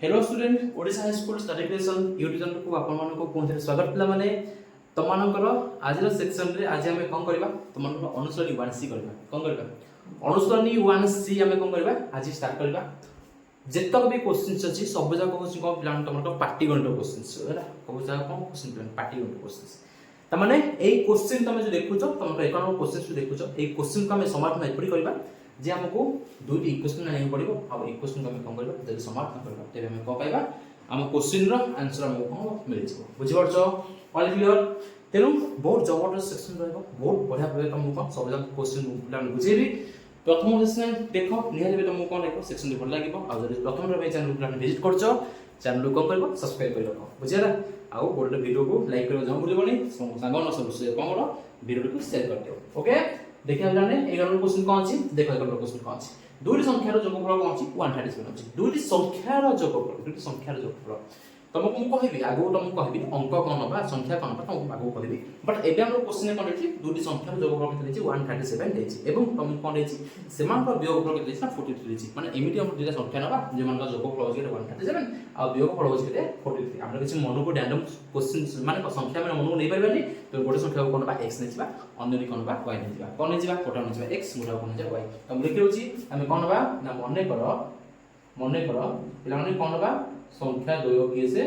Hello student Odisha high school study creation YouTube channel को आपण मानको पुनः स्वागत पिला माने तमानकर आज सेक्शन रे आज हमें कोन करबा तमानकर अनुसरणी 1C करबा कोन करबा अनुसरणी 1C हमें कोन करबा आज स्टार्ट करबा जेतक भी क्वेश्चंस अछि सब जाक क्वेश्चन को प्लान तमानकर पार्टी गणित क्वेश्चंस हैला सब जाक कोन क्वेश्चन प्लान पार्टी गणित क्वेश्चंस त माने एई क्वेश्चन तमे जो देखुछो तमको एकाउंट क्वेश्चंस देखुछो एई क्वेश्चन को हमें समाधान एपरि करबा जे हमको दुईटी इक्वेशन आने पड़ो आ इक्वेशन को हम कौन करबा जब समाधान करबा तबे हम को पाइबा हम क्वेश्चन रो आंसर हमको कौन मिल जिवो बुझि परछो ऑल क्लियर तेनु बहुत जबरदस्त सेक्शन रहबो बहुत बढ़िया भाबे तुमको सब जक क्वेश्चन प्लान बुझेबी प्रथम सेक्शन देखो निहाल बे तुमको कौन लागो सेक्शन भल लागो आ जब प्रथम रो चैनल प्लान विजिट करछो चैनल को करबो सब्सक्राइब कर रखो बुझिला आ गोटे वीडियो को लाइक करो जम भूलबनी संगन सब कौन करो वीडियो को शेयर कर दियो ओके देखिए जाने 11 क्वेश्चन कौन अछि देखो 11 क्वेश्चन कौन अछि दुईटी संख्यार जोगफल कौन अछि 137 अछि दुईटी संख्यार जोगफल तुमको मु कहबी आगो तुमको कहबी अंक कोन बा संख्या कोन बा तुमको आगो कहबी बट एबे हम क्वेश्चन कोन अछि दुईटी संख्यार जोगफल केते अछि 137 देछि एवं तुम कोन अछि समान पर वियोगफल केते अछि ना 43 देछि माने एमिति हम दुईटा संख्या नबा जे मान का जोगफल अछि 137 आ वियोगफल अछि केते 43 हमरा किछि मन को रैंडम क्वेश्चन माने संख्या माने मन को नै परबानी तो गोटे संख्या को कोन बा x नै छिबा अन्य कोन बा y नै छिबा कोन नै छिबा कोटा नै छिबा x मुठा कोन छिबा y हम लिखि होछि हम कोन बा ना मने करो पिला माने कोन बा संख्या द्वय के से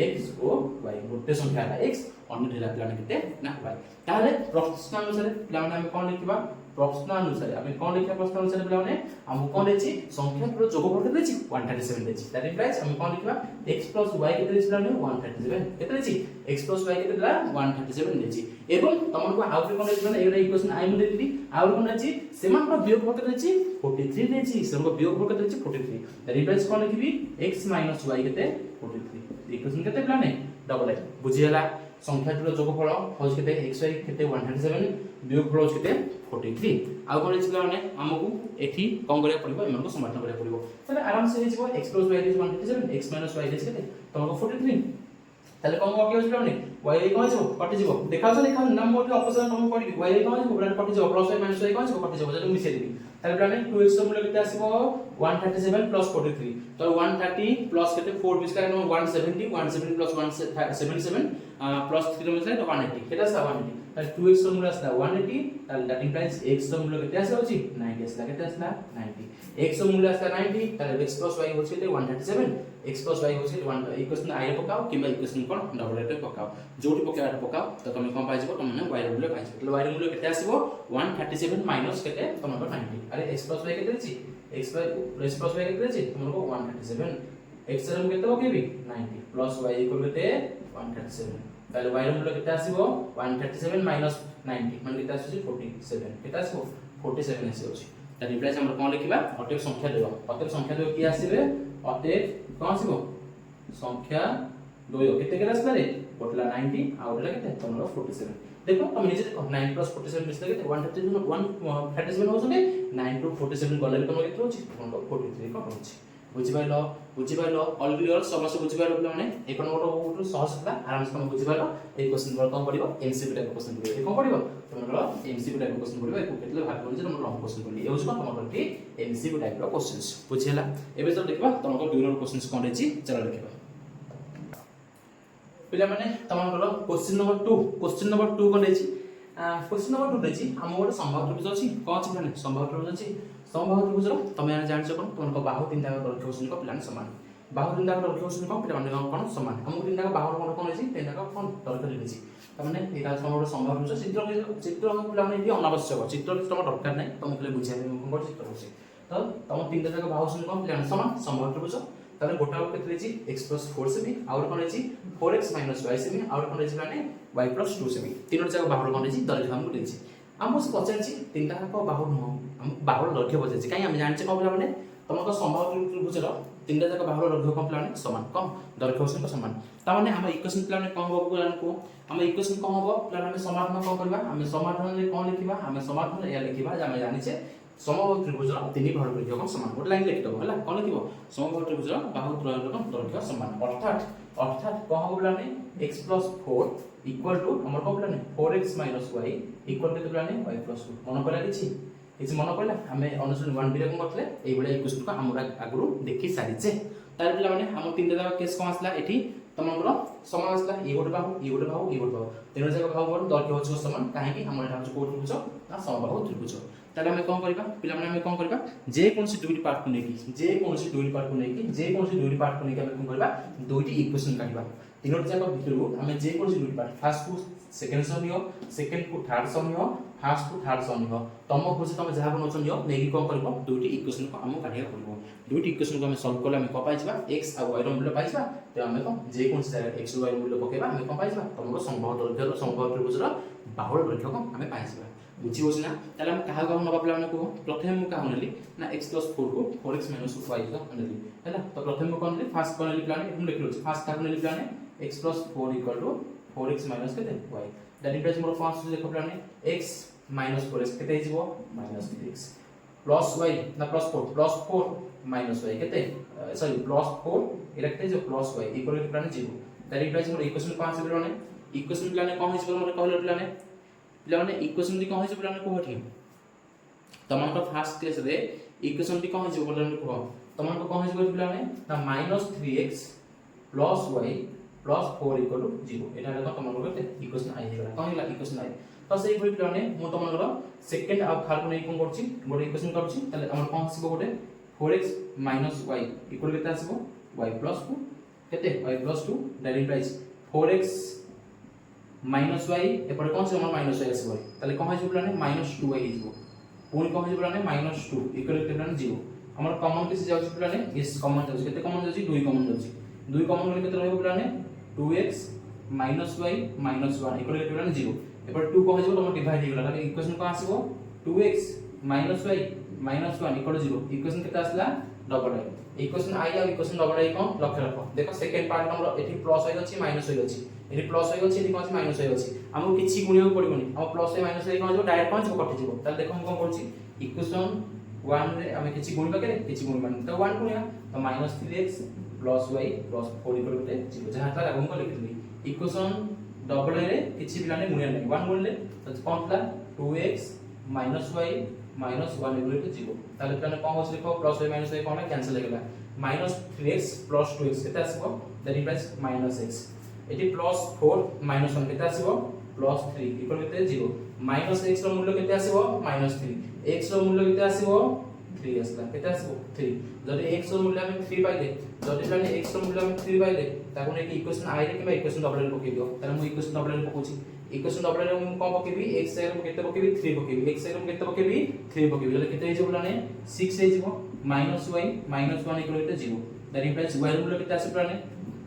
x को y गोटे संख्या है x अन्य ढेला पिला केते ना y ताले प्रश्न अनुसार पिला माने हम कोन लिखिबा प्रश्न अनुसार हम कोन लिखिबा प्रश्न अनुसार पिला माने हम कोन देछि संख्या को जोगफल केते देछि 137 देछि दैट इंप्लाइज हम कोन लिखिबा x y केते देछि पिला माने 137 केते देछि x y केते दिला 137 देछि एवं तमन को आउट कोन देछि माने एटा इक्वेशन आई मु देछि आउट कोन देछि सेमान को वियोगफल केते देछि 43 देछि सेमान को वियोगफल केते देछि 43 दैट इंप्लाइज कोन लिखिबी x y केते 43 इक्वेशन केते पिला ने डबल है बुझियला संख्या जो जोगफल होज केते xy केते 137 वियोगफल होज केते 43 आ कोन छिला माने हमकु एठी कोन करिया पड़िबो एमन को समाधान करिया पड़िबो तले आराम से हिजबो x y is 137 x y is केते तमको 43 तले कोन को केस माने y कोन छिबो कटि जिवो देखाउ छ देखा नाम मोटे ऑपोजिट कोन पड़िबी y कोन छिबो ब्राकेट कटि जिवो प्लस y माइनस y कोन छिबो कटि जिवो जदि मिसे देबी तले प्लाने 2x मूल्य केते आसीबो 137 प्लस 43 तो 130 प्लस केते 4 बिस का 170 170 प्लस 177 प्लस 3 मिस 180 केटा सा 180 ताले 2x मूल्य आसला 180 ताले दैट इंप्लाइज x मूल्य केते आसे होची 90 आसला केते आसला 90 x मूल्य आसला 90 ताले x प्लस y होची केते 137 x प्लस y होची 1 इक्वेशन i रे पकाओ किबा इक्वेशन कोन डबल रे पकाओ जोटी पकाटा पकाओ तो तुम कोन पाइ जबो तुमने y रे मूल्य पाइ जबो y रे मूल्य केते आसीबो 137 माइनस केते तुमको 90 अरे x प्लस y केते छि x प्लस y केते छि तुमको 137 x रे केते पकेबी 90 प्लस y इक्वल केते 137 ताले y रे मूल्य केते आसीबो 137 माइनस 90 माने केते आसी 47 केते आसीबो 47 आसी होछि त रिप्लेस हम कोन लिखिबा अटेक संख्या देबो की आसीबे अटेक कोन आसीबो संख्या दोयो केते केते आसला रे गोटला 90 आ गोटला केते तमरो 47 देखो तुम निजे देखो 9 प्लस 47 मिसले केते 137 होसने 9 टू 47 गले तुम केते होछि तुमको 43 कोन होछि बुझिबाइलो ऑल क्लियर समस्त बुझिबाइलो पिला माने एकन गोटो सहज था आराम से तुम बुझिबाइलो ए क्वेश्चन पर कोन पडिबो एमसीक्यू टाइप क्वेश्चन पडिबो ए कोन पडिबो तुमरो एमसीक्यू टाइप क्वेश्चन पडिबो एको केतले भाग कोन जे तुम लॉन्ग क्वेश्चन पडिबो ए होछि कोन तुमरो टी एमसीक्यू टाइप रो क्वेश्चंस बुझिला एबे तो देखबा तुमको ड्यूरल क्वेश्चंस कोन रेछि चलो देखबा पिला माने तुमरो क्वेश्चन नंबर 2 कोन रेछि क्वेश्चन नंबर 2 रेछि हम गोटे संभाव्य त्रिभुज अछि कोन अछि माने संभाव्य त्रिभुज अछि संभाव्य त्रिभुज तुम जान छ कोन तुमको बाहु तीन दाग रखे क्वेश्चन को प्लान समान बाहु तीन दाग रखे क्वेश्चन को पिला माने कोन समान हम तीन दाग बाहु कोन अछि तीन दाग कोन दरकार रेछि त माने एटा संभाव्य संभाव्य चित्र पिला माने ये अनावश्यक चित्र तुम दरकार नै तुम खाली बुझिया कोन चित्र होछि तो तुम तीन दाग बाहु कोन प्लान समान संभाव्य त्रिभुज ताले गोटा केते रेछि x 4 सेमी और कोन रेछि 4x y सेमी और कोन रेछि माने y 2 सेमी तीनों जगह बाहुर कोन रेछि दरकार हम रेछि हम पचारछि तीनटा को बाहुर न हम बाहुर लक्ष्य पचारछि काई हम जानछि कोन माने तुमको संभाव्य त्रिभुजर तीनटा जगह बाहुर लक्ष्य कोन प्लान समान कम दरकार होसन को समान ता माने हम इक्वेशन प्लान कोन होबो प्लान को हम इक्वेशन कोन होबो प्लान में समाधान कोन करबा हम समाधान रे कोन लिखिबा हम समाधान या लिखिबा जे हम जानिछे समबाहु त्रिभुजर तीन बाहुर लक्ष्य समान गोटे लाइन लिख दबो हला कोन लिखिबो समबाहु त्रिभुजर बाहु त्रयक दैर्घ्य समान अर्थात कोन होबो प्लान x 4 इक्वल टू हमर को plane 4x y equal to plane y 2 मन पला किछि मन पला हमें अनुसरण 1 बी रे कोन करथले एई बडा इक्वेशन को हमरा आगुरु देखि सारिछे तार पिला माने हम तीन टा केस कोन आसला एठी तमनकर समान आसला ए गोटे बाहु ए गोटे बाहु ए गोटे बाहु तीन जगह बाहु पर दैर्घ्य होछ समान काहे कि हमर एटा होछ कोन त्रिभुज ना समबाहु त्रिभुज ताले हम कोन करबा पिला माने हम कोन करबा जे कोनसी दुईटी पार्ट को नेकी जे कोनसी दुईटी पार्ट को नेकी जे कोनसी दुईटी पार्ट को नेकी हम कोन करबा दुईटी इक्वेशन काटिबा तीनोटी जाक भितरु हम जे कोनसी दुईटी पार्ट फर्स्ट को सेकंड सम नियो सेकंड को थर्ड सम नियो फर्स्ट को थर्ड सम नियो तम खुशी तम जहा बनोछ नियो नेकी कोन करबो दुईटी इक्वेशन को हम काटिया करबो दुईटी इक्वेशन को हम सॉल्व करले हम को पाइछबा x आ y रो मूल्य पाइछबा ते हम को जे कोनसी जगह x y मूल्य पकेबा हम को पाइछबा तमरो संभव दैर्घ्य रो संभव त्रिभुज रो बाहुल दैर्घ्य को हम पाइछबा बुझी होछ ना ताले हम कहा कहा नबा पिला माने को प्रथम मु कहा नली ना x + 4 को 4x - y को नली हैला तो प्रथम मु कोन नली फर्स्ट कोन नली प्लान हम लिखलो फर्स्ट का नली प्लान x + 4 = 4x - केते y that implies more first देखो प्लान x - 4x केते हिजबो -3x प्लस y ना +4 - y केते सॉरी +4 एटा केते जो +y equal to plane 0 that implies मोर इक्वेशन 5 प्लान इक्वेशन प्लान कोन हिजबो मोर कहलो प्लान पिला माने इक्वेशन दी कोन हिजबो प्लान को हठी तमन को फर्स्ट केस रे इक्वेशन दी कोन हिजबो प्लान को तमन को कोन हिजबो प्लान ना -3x + y + 4 = 0 एटा देखो तमन को केते इक्वेशन आई हेला कोन हिला इक्वेशन आई तो सेही भଳି प्लान मु तमन को सेकंड आ थर्ड को नै कोन करछि गोटे इक्वेशन करछि तले हमर कोन हिजबो गोटे 4x - y इक्वल केते आसीबो y + 2 केते y + 2 that implies 4x minus y एपरे कोन से हमर माइनस y आसीबो ताले कोन हिजबो प्लान -2y हिजबो पुनी कोन हिजबो प्लान -2 इक्वल टू प्लान 0 हमर कॉमन किसी जाउछि प्लान इस कॉमन जाउछि केते कॉमन जाउछि 2 कॉमन जाउछि 2 कॉमन गले केते रहबो plane 2x - y - 1 equal to plane 0 एपरे 2 कोन हिजबो हमर डिवाइड हिगला ताले इक्वेशन कोन आसीबो 2x - y - 1 equal to 0 equation केते आसला डबल आई इक्वेशन आई आ इक्वेशन डबल आई कोन लक्ष्य रखो देखो सेकंड पार्ट हमर एठी प्लस y अछि माइनस y अछि एठी प्लस y अछि एठी कोन अछि माइनस y अछि हमहु किछि गुणियो पडिबोनी हम प्लस y माइनस y कोन जो डायरेक्ट कोन जो कटि जिवो ताले देखो हम कोन करछि इक्वेशन 1 रे हम किछि गुणिबा केरे किछि गुणिबा तो 1 गुणिया तो -3x + y + 4 इक्वल टू 0 जहां तक हम को लिखली इक्वेशन डबल रे किछि पिलाने गुणिया नै 1 गुणले तो कोन था 2x - y - 1 इक्वल टू 0 ताले पिलाने कोन होछ लिखो +y - y कोन कैंसिल हो गेला -3x + 2x केते आसीबो दैट इम्प्लाइज -x एटी +4 - 1 केते आसीबो +3 इक्वल केते 0 -x रो मूल्य केते आसीबो -3 x रो मूल्य केते आसीबो 3 आसला केते आसीबो 3 जदि x रो मूल्य हम 3 पाइले जदि जाने x रो मूल्य हम 3 पाइले ताको नै कि इक्वेशन i रे कि इक्वेशन डबल रे पकेइ दियो ताले मु इक्वेशन डबल रे पकोछि इक्वेशन डबल रे मु कोन पकेबी x रे केते पकेबी 3 पकेबी x रे केते पकेबी 3 पकेबी जले केते हिजो प्लाने 6 हिजो -y - 1 equal to 0 that implies y रो मूल्य केते आसी प्लाने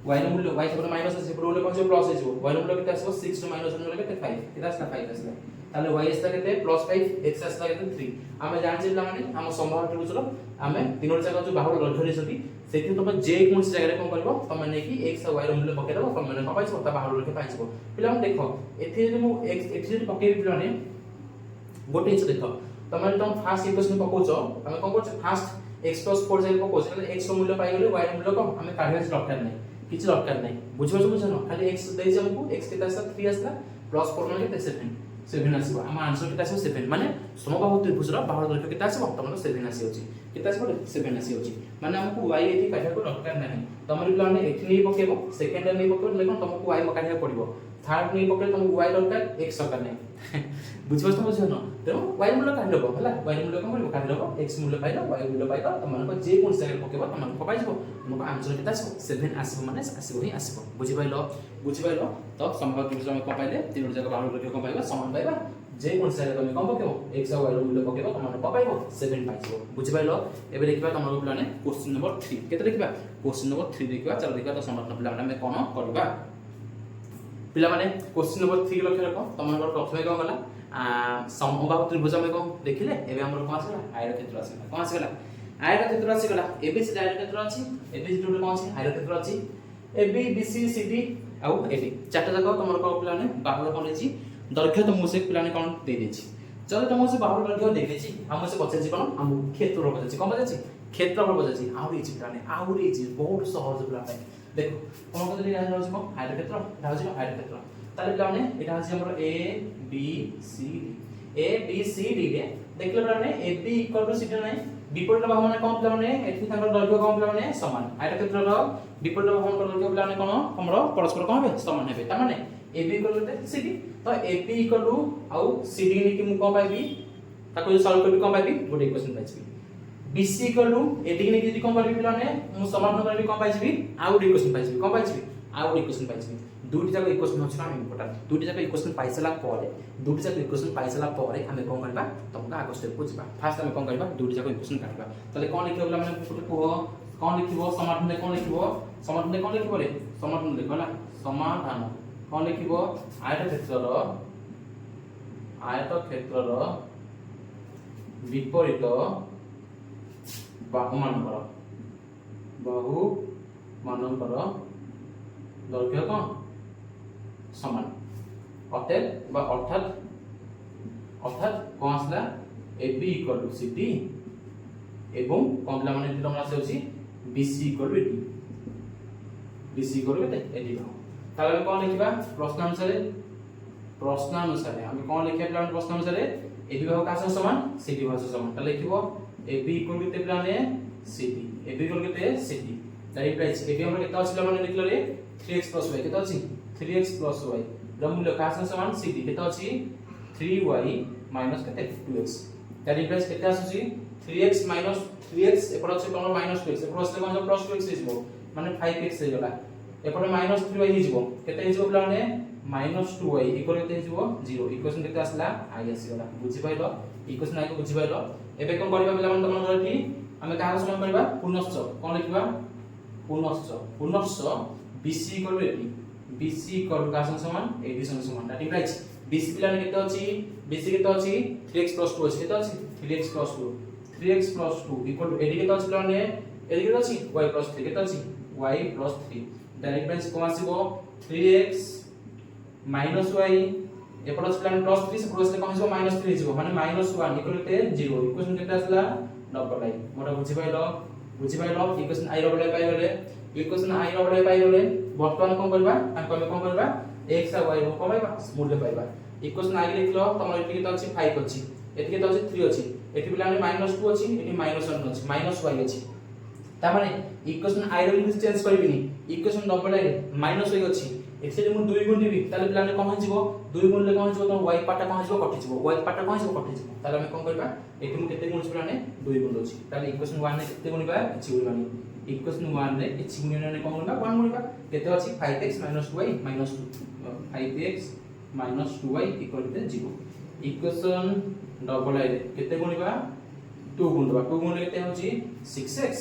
y रो मूल्य y से माइनस আছে পুরো কোন যে প্লাস হিজো y র মূল্য কেতে আসবে 6 টো -1 মূল্য কেতে 5 এটা আসলে 5 আসলে তাহলে y আসলে কেতে +5 x আসলে কেতে 3 আমি জানছি মানে हम সম্ভাবনা ত্রিভুজৰ আমি তিনটা জায়গা যে বাহুৰ লক্ষ্য দিছতি সেটি তুমি যে কোন জায়গাରେ কোন করব তুমি মানে কি x আর y র মূল্য পকাই দাও তুমি মানে পাইছো তা বাহুৰ লক্ষ্য পাইছো পিলা মানে দেখো এতে যদি মু x এটি যদি পকাই পিলা মানে গোটে ইচ্ছা দেখো তুমি তুমি ফার্স্ট ইকুয়েশন পকাউছো আমি কোন করছো ফার্স্ট x + 4 জায়গা পকাউছো তাহলে x র মূল্য পাই গলে y র মূল্য কম আমি কাঢ়িবা দরকার নাই কিছু দরকার নাই বুঝছো বুঝছো খালি x দেইছে हमको x কেতে আসা 3 আসলা +4 মানে কেতে 7 আসিবো আমার आंसर কেতে আসিবো 7 মানে সমবাহু ত্রিভুজৰ বাহুৰ দৈৰ্ঘ্য কেতে আসিবো তমন 7 আসি अछि কেতে আসিবো 7 আসি अछि মানে हमको y এটি কাঢ়িବାକୁ দরকার নাই তমরি প্লানে এটি নেই পকেবো সেকেন্ড নেই পকেবো লেখন তমको y কাঢ়িବାକୁ পড়িবো থার্ড নেই পকেবো তমको y দরকার x দরকার নাই বুঝছো বুঝছো না তেনো y মূল্য কাঢ়ি লব হলা y মূল্য কম কৰিব কাঢ়ি লব x মূল্য পাইলো y মূল্য পাইলো তমনক যে কোন জায়গায় পকেবো তমনক পাইছো তমক आंसर কেতে আসিবো 7 আসিবো মানে আসিবো হি আসিবো বুঝি পাইলো তো সম্ভব ত্রিভুজ আমি কোন পাইলে তিনটা জায়গা বাহুর দৈর্ঘ্য কোন পাইবা সমান পাইবা যে কোন জায়গা তুমি কোন পকেবো x আর y ৰ মূল্য পকেবো তমনক পাইবো 7 পাইছো বুঝি পাইলো এবে দেখিবা তমক প্লানে क्वेश्चन नंबर 3 কেতে দেখিবা क्वेश्चन नंबर 3 দেখিবা চলো দেখিবা তো সমাধান প্লান আমি কোন কৰিবা पिला माने क्वेश्चन नंबर 3 लक्ष्य रखो तमनकर प्रथमे कोन गला समबाहु त्रिभुज हम कोन देखिले एबे हमर कोन आसला आयतक्षेत्र आसला कोन आसला आयतक्षेत्र आसीगला एबीसी आयतक्षेत्र अछि एबीसी टोटल कोन अछि आयतक्षेत्र अछि एबी बीसी सीडी आउ एबी चारटा जगह तमर को प्लान बाहुर कोन अछि दैर्घ्य तो मुसे प्लान कोन दे देछि चलो तम से बाहुर दैर्घ्य दे देछि हम से पछे कोन हम क्षेत्रफल पछे कोन पछे क्षेत्रफल पछे आउ इछि प्लान आउ इछि बहुत सहज प्लान देखो कोन को दे जानो छै को आयतक्षेत्र এটা হচ্ছে আয়তক্ষেত্র তাহলে প্লানে এটা হচ্ছে আমরা a b c d রে দেখলে প্লানে ab = সিটা নাই विपरीत बाहु माने कोन पिला माने एठी तांकर दৈর্ঘ্য कोन पिला माने समान आयतक्षेत्रर विपरीत बाहु माने दৈর্ঘ্য पिला माने कोन हमरो परस्पर कोन हेबे समान हेबे त माने AB इक्वल टू CD तो AB इक्वल टू आउ CD नि कि मु कोन पाइबी ताको जो सॉल्व करबी कोन पाइबी गोटे इक्वेशन पाइबी BC इक्वल टू AD नि कि कोन पाइबी पिला माने मु समान करबी कोन पाइबी आउ इक्वेशन पाइबी कोन पाइबी आउ इक्वेशन पाइबी दुटी जाक इक्वेशन होछ ना इम्पोर्टेंट दुटी जाक इक्वेशन पाइसला परे दुटी जाक इक्वेशन पाइसला परे हमें कोन करबा तुमका आगो स्टेप को जिबा फर्स्ट हमें कोन करबा दुटी जाक इक्वेशन काटबा तले कोन लिखिबो बोला माने पुट को कोन लिखिबो समाधान कोन लिखिबो समाधान कोन लिखिबो रे समाधान लिखो ना समाधान कोन लिखिबो आयतक्षेत्रर विपरीत बाहु मानकर दৈর্ঘ্য कोन समान अर्थात कौन आसला AB इक्वल टू CD एवं कौन पिला माने तुम आसे होची BC equal to AD BC equal to AD ताले हम कौन लिखिबा प्रश्न अनुसार हम कौन लिखिबा पिला प्रश्न अनुसार AB बाहु का समान CD बाहु समान ताले लिखिबो AB इक्वल टू केते पिला ने CD AB इक्वल टू केते CD ताले प्राइस AB हमर केते आछिला माने लिखलो रे 3x + y केते अछि 3x + y र मूल्य का समान CD केते अछि 3y - केते 2x ताले प्राइस केते आछी 3x - 3x एपर अछि कोन -2x एपर अछि कोन +2x हिजबो माने 5x हे गला एपर -3y हिजबो केते हिजबो पिला माने -2y इक्वल केते हिजबो 0 इक्वेशन केते आसला i आसी गला बुझि पाइलो इक्वेशन आई को बुझि पाइलो एबे कोन करबा पिला माने तमन रठी हमें का समान करबा पुनश्च कोन लिखबा पुनश्च BC equal to AD BC equal to का समान AD समान दैट इम्प्लाइज BC पिला ने केते अछि BC केते अछि 3x + 2 अछि केते अछि 3x + 2 3x + 2 equal to AD केते अछि पिला ने AD केते अछि y + 3 केते अछि y + 3 दैट इम्प्लाइज कोन आसीबो 3x - y एपर अछि पिला +3 से प्लस कोन हिजबो -3 हिजबो माने -1 इक्वल केते 0 इक्वेशन केते आसला डबल आई मोटा बुझि पाइलो इक्वेशन आई डबल आई पाइ गले इक्वेशन आई डबल आई पाइ गले वर्तमान कोन करबा हम कोन करबा x आ y रो कोन पाइबा मूल्य पाइबा इक्वेशन आई लिखलो तमर एठी केते अछि 5 अछि एठी केते अछि 3 अछि एठी पिला ने -2 अछि एठी -1 अछि -y अछि ता माने इक्वेशन आई रो चेंज करबिनी इक्वेशन डबल आई -y अछि एठी जे मु 2 गुण दिबी ताले पिला ने कोन हिजबो 2 गुण ले कोन हिजबो त y पाटा कोन हिजबो कटि जिवो y पाटा कोन हिजबो कटि जिवो ताले हम कोन करबा एठी मु केते गुण पिला ने 2 गुण अछि ताले इक्वेशन 1 ने केते गुणिबा किछि गुणिबानी इक्वेशन 1 ने किछि गुणिबानी कोन गुणिबा 1 गुणिबा केते अछि 5x - 2y - 2 5x - 2y equal to 0 equation double आई रे केते गुणिबा 2 गुणिबा 2 गुण केते होछि 6x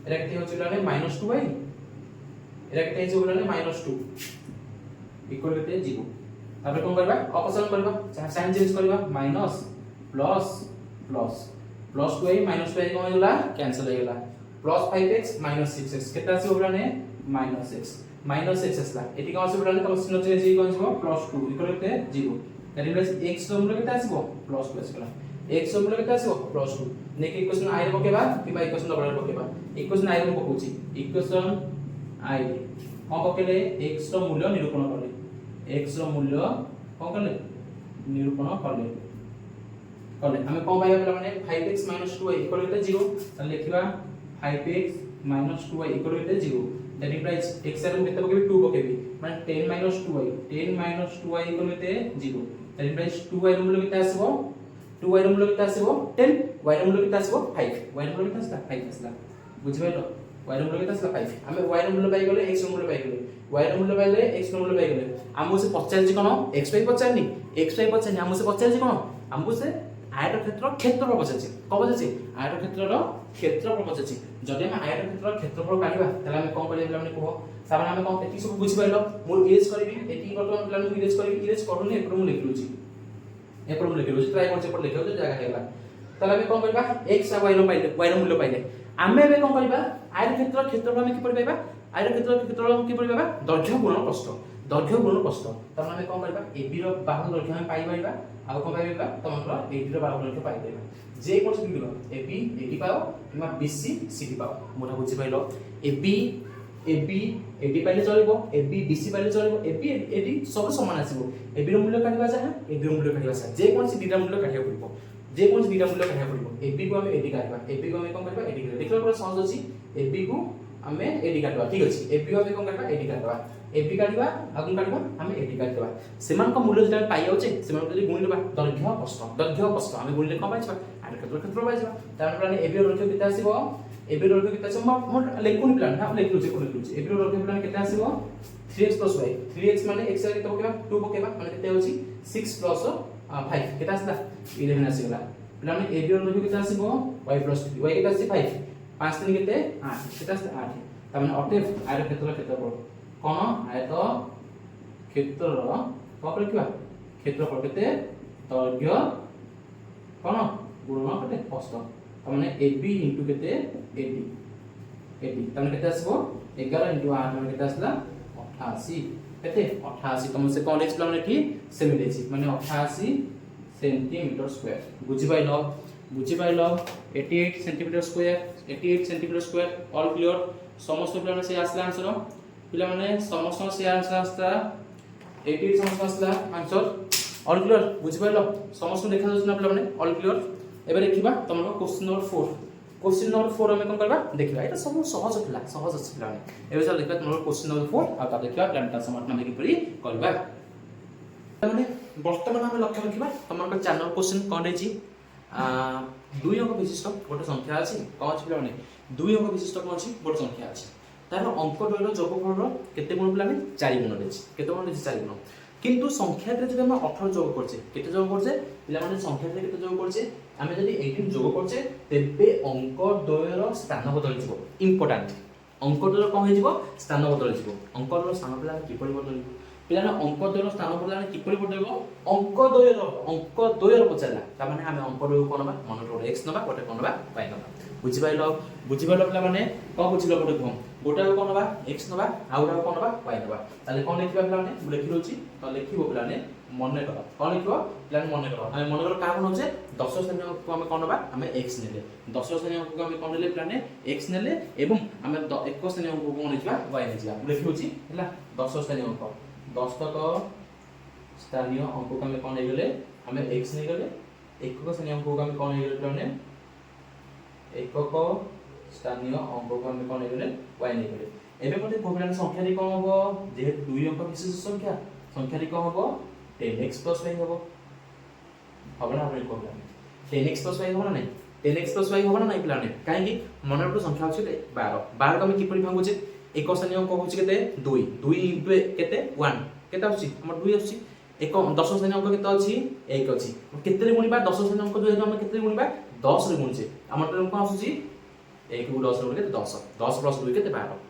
एरा केते होछि पिला ने -2y एरा केते होछि पिला ने -2 इक्वल केते 0 तापर कोन करबा अपसरण करबा साइन चेंज करबा minus plus plus plus 2y - 2y कोन होला कैंसिल हो गेला प्लस 5x - 6x केते आसी पिला ने -x असला एटी कोन आसी पिला ने तम चिन्ह चेंज कोन आसीबो +2 इक्वल केते 0 दैट इज x रो मूल्य केते आसीबो +2 आसीबो x रो मूल्य केते आसीबो +2 नेके इक्वेशन आई रे पकेबा किबा इक्वेशन डबल रे पकेबा इक्वेशन आई रे पकोची इक्वेशन आई कोन पकेले x रो मूल्य निरूपण करले x रो मूल्य कोन करले निरूपण करले हमें कोन पाइबा पिला माने 5x - 2y इक्वल केते 0 त लिखिबा 5x - 2y इक्वल केते 0 दैट इम्प्लाइज x रे केते पकेबी 2 पकेबी माने 10 - 2y इक्वल केते 0 दैट इम्प्लाइज 2y रो मूल्य केते आसीबो 2y रो मूल्य केते आसीबो 10 y रो मूल्य केते आसीबो 5 y रो मूल्य केते आसीबो 5 आसला बुझि पाइलो y रो मूल्य केते आसीबो 5 हमें y रो मूल्य पाइ गेले x रो मूल्य पाइ गेले y रो मूल्य पाइले x रो मूल्य पाइ गेले हमहु से पचारछि कोन x पाइ पचारनी हमहु से पचारछि कोन हमहु से आयतक्षेत्र क्षेत्रफल पचारछि को पचारछि आयतक्षेत्रर क्षेत्रफल पचारछि जदि हम आयतक्षेत्रर क्षेत्रफल काढिबा तले हम कोन करिया पिला को सामान हम कोन एति सब बुझि पाइलो मु इरेज करबी एति बर्तमान पिला मु इरेज करबी इरेज करूनी एपर मु लिखलुछि ट्राई करछि पर लिखौ जे जागा हेला तले हम कोन करबा x आ y रो मूल्य पाइले आमे बे कोन करबा आयतक्षेत्र क्षेत्रफल हम कि परि पाइबा आयतक्षेत्रफल हम कि परि पाइबा दैर्घ्य गुणन प्रस्थ तब हम कोन करबा AB रो बाहु दैर्घ्य हम पाइ पाइबा आ कोन पाइबा तमकर AD रो बाहु दैर्घ्य पाइ पाइबा जे कोन बिंदु AB AD पाओ किमा BC CD पाओ मोटा बुझि पाइलो AB AD पाइले चलिबो AB BC पाइले चलिबो AB AD सब समान आसीबो AB रो मूल्य काढिबा जा AB रो मूल्य काढिबा जा जे कोन सी बीटा मूल्य काढिया पड़िबो AB को हम AD काटबा AB को हम कोन करबा AD करबा देखला पर सहज अछि AB को हमें AD काटबा ठीक अछि AB को हम कोन करबा AD काटबा AB काटबा आगु काटबा हमें AD काटबा सेमान को मूल्य जेटा पाइ जाउचे सेमान को जदी गुणिबा दैर्घ्य प्रस्थ हमें गुणिले कोन पाइबा आयतक्षेत्र पाइबा तार प्लान AB रो दैर्घ्य केते आसीबो AB रो दैर्घ्य केते आसीबो मोर लेखुनी प्लान हा लेखुचे AB रो दैर्घ्य प्लान केते आसीबो 3x + y 3x माने x रे केते पकेबा 2 पकेबा माने केते होची 6 + 5 केते आसला 11 आसीगला प्लान AB रो दैर्घ्य केते आसीबो y + 3 y केते आसी 5 5 3 केते 8 केते आसी 8 त माने अटे आयतक्षेत्र केते पड़ कोन आयत क्षेत्रर कपर किबा क्षेत्रफल केते दैर्घ्य कोन गुणन केते प्रस्थ त माने AB * केते AD त माने केते आसीबो 11 * 8 माने केते आसला 88 केते 88 तुम से कोन एक्स प्लान एठी सेमी देछि माने 88 सेंटीमीटर स्क्वायर बुझि pilo 88 centimetre square all clear समस्त प्लान से आसला आंसर पिला माने समस्त से आंसर आस्ता 88 समस्त आसला आंसर ऑल क्लियर बुझि पाइलो समस्त देखा जाउछ ना पिला माने ऑल क्लियर एबे देखिबा तमरो क्वेश्चन नंबर 4 क्वेश्चन नंबर 4 हमें कोन करबा देखिबा एटा सब सहज पिला सहज अछि पिला एबे चल देखबा तमरो क्वेश्चन नंबर 4 आ ता देखिबा प्लानटा समाधान देखि परि करबा माने वर्तमान हम लक्ष्य रखिबा तमरो चैनल क्वेश्चन कोन रहछि दुई अंक विशिष्ट गोटे संख्या अछि कोन अछि पिला माने दुई अंक विशिष्ट कोन अछि गोटे संख्या अछि तार अंक द्वयर जोगफल केते गुण पिला माने 4 गुण रहछि केते गुण रहछि 4 गुण किंतु संख्या रे जदि हम 18 जोग करछे केते जोग करछे पिला माने संख्या रे केते जोग करछे आमे जदि 18 जोग करछे तेबे अंक द्वयर स्थान बदल जिवो इंपोर्टेंट अंक द्वयर कोन हे जिवो स्थान बदल जिवो अंक द्वयर स्थान पिला किपरि बदल पिला अंक द्वयर स्थान बदल किपरि बदलबो अंक द्वयर पचाला त माने आमे अंक द्वयर कोन बा मन रो x नबा गोटे कोन बा y नबा बुझि पाइलो पिला माने को बुझिलो गोटे कोन गोटा कोन बा x नबा आ गोटा कोन बा y नबा ताले कोन लिखिबा पिला माने मु लिखि रोची तो लिखिबो पिला माने मने कर कोन लिखिबो पिला मने कर आमे मने कर का कोन होचे 10 श्रेणी को आमे कोन बा आमे x नेले 10 श्रेणी को आमे कोन लेले पिला ने x नेले एवं आमे 1 श्रेणी को कोन लिखिबा y ने जिया मु लिखि रोची हला 10 श्रेणी को 10 तक स्थानीय अंक को आमे कोन लेले आमे x ने गले 1 श्रेणी अंक को आमे कोन लेले पिला ने एकक स्थानीय अंक को हम कोन लेले y नै करे एबे मते कोबलान संख्या रे कोन होबो जे दुई अंक विशिष्ट संख्या रे कोन होबो 10x + y होबो हबना हम कोबलान 10x + y होबो नै 10x + y होबो नै प्लान काहे कि मनर को संख्या अछि 12 12 को हम किपरि भांगुचे एक स्थानीय अंक होछि केते 2 2 * केते 1 केते अछि हमर 2 अछि एक 10 स्थानीय अंक केते अछि 1 अछि केते रे गुणिबा 10 स्थानीय अंक जो हम केते रे गुणिबा 10 रे गुणचे हमर टर्म कोन आसुची 1 को 10 रे गुणके 10 10 + 2 केते 12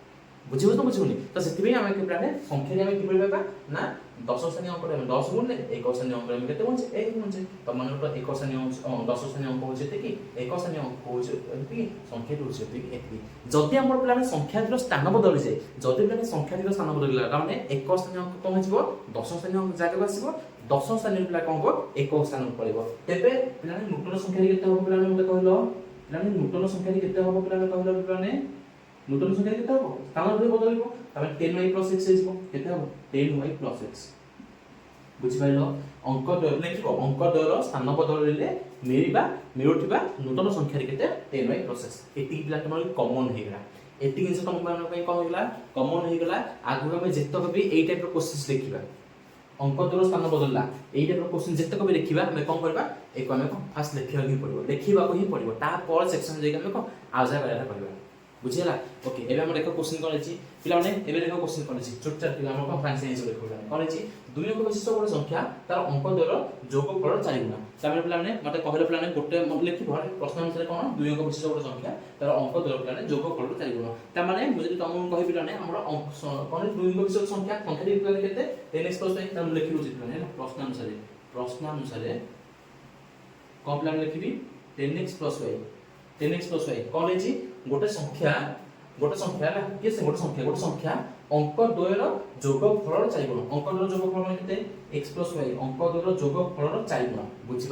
बुझिबो तो बुझिबोनी तो सेति पे हम के प्लाने संख्या रे हम कि पड़बा ना 10 स्थानीय अंक रे 10 गुण ने 1 स्थानीय अंक रे केते गुणचे 1 गुणचे तो मन तो 1 स्थानीय अंक 10 स्थानीय अंक होचे ते कि 1 स्थानीय अंक होचे कि संख्या होचे ते कि जति हमर प्लाने संख्या रो स्थान बदल जाय जति प्लाने संख्या रो स्थान बदलला त माने 1 स्थानीय अंक कोन हिबो 10 स्थानीय अंक जाके आसीबो 10 स्थानीय प्ला कोन हो 1 स्थान पड़िबो तेबे प्लाने नूतन संख्या रे केते हो प्लाने मते कहलो प्लाने नूतन संख्या रे केते हो प्लाने कहलो प्लाने नूतन संख्या केते हो स्थान रे बदलिबो तमे 10y + x हिबो केते हो 10y + x बुझि पाइलो अंक द्वय लेखिबो अंक द्वयर स्थान बदलिले मिरुथिबा नूतन संख्या रे केते 10y + x एति प्लान तमर कॉमन हेगला एति जिंस तम मान पई कोन हेगला कॉमन हेगला आगु हम जेतक भी एई टाइप रो क्वेश्चंस लिखिबा अंक द्वयर स्थान बदलला एई टाइप रो क्वेश्चन जेतक भी लिखिबा हम कोन करबा एको हम फास्ट लिखिबा ही पड़िबो लिखिबा को ही पड़िबो ता पर सेक्शन जे हम को आजा करला करबा बुझिला ओके एबे हम देखो क्वेश्चन कोन अछि पिला माने एबे देखो क्वेश्चन कोन अछि छोट छोट पिला हम को फ्रेंच आंसर लिखो कोन अछि दुई अंक विशिष्ट गोटे संख्या तार अंक द्वयर जोगफल 4 गुना तामे पिला माने मते कहले पिला माने गोटे लिखिबो प्रश्न अनुसार कोन दुई अंक विशिष्ट गोटे संख्या तार अंक द्वयर पिला माने जोगफल 4 गुना ता माने मु जदि तुम कहि पिला माने हमर अंक कोन दुई अंक विशिष्ट संख्या रे पिला केते 10x + y ताम लिखिबो पिला माने प्रश्न अनुसार कोन प्लान लिखिबी 10x + y 10x + y कोन अछि गोटे संख्या ना किस गोटे संख्या अंक द्वयर जोगफल 4 गुण अंक द्वयर जोगफल माने केते x + y अंक द्वयर जोगफल 4 गुण बुझि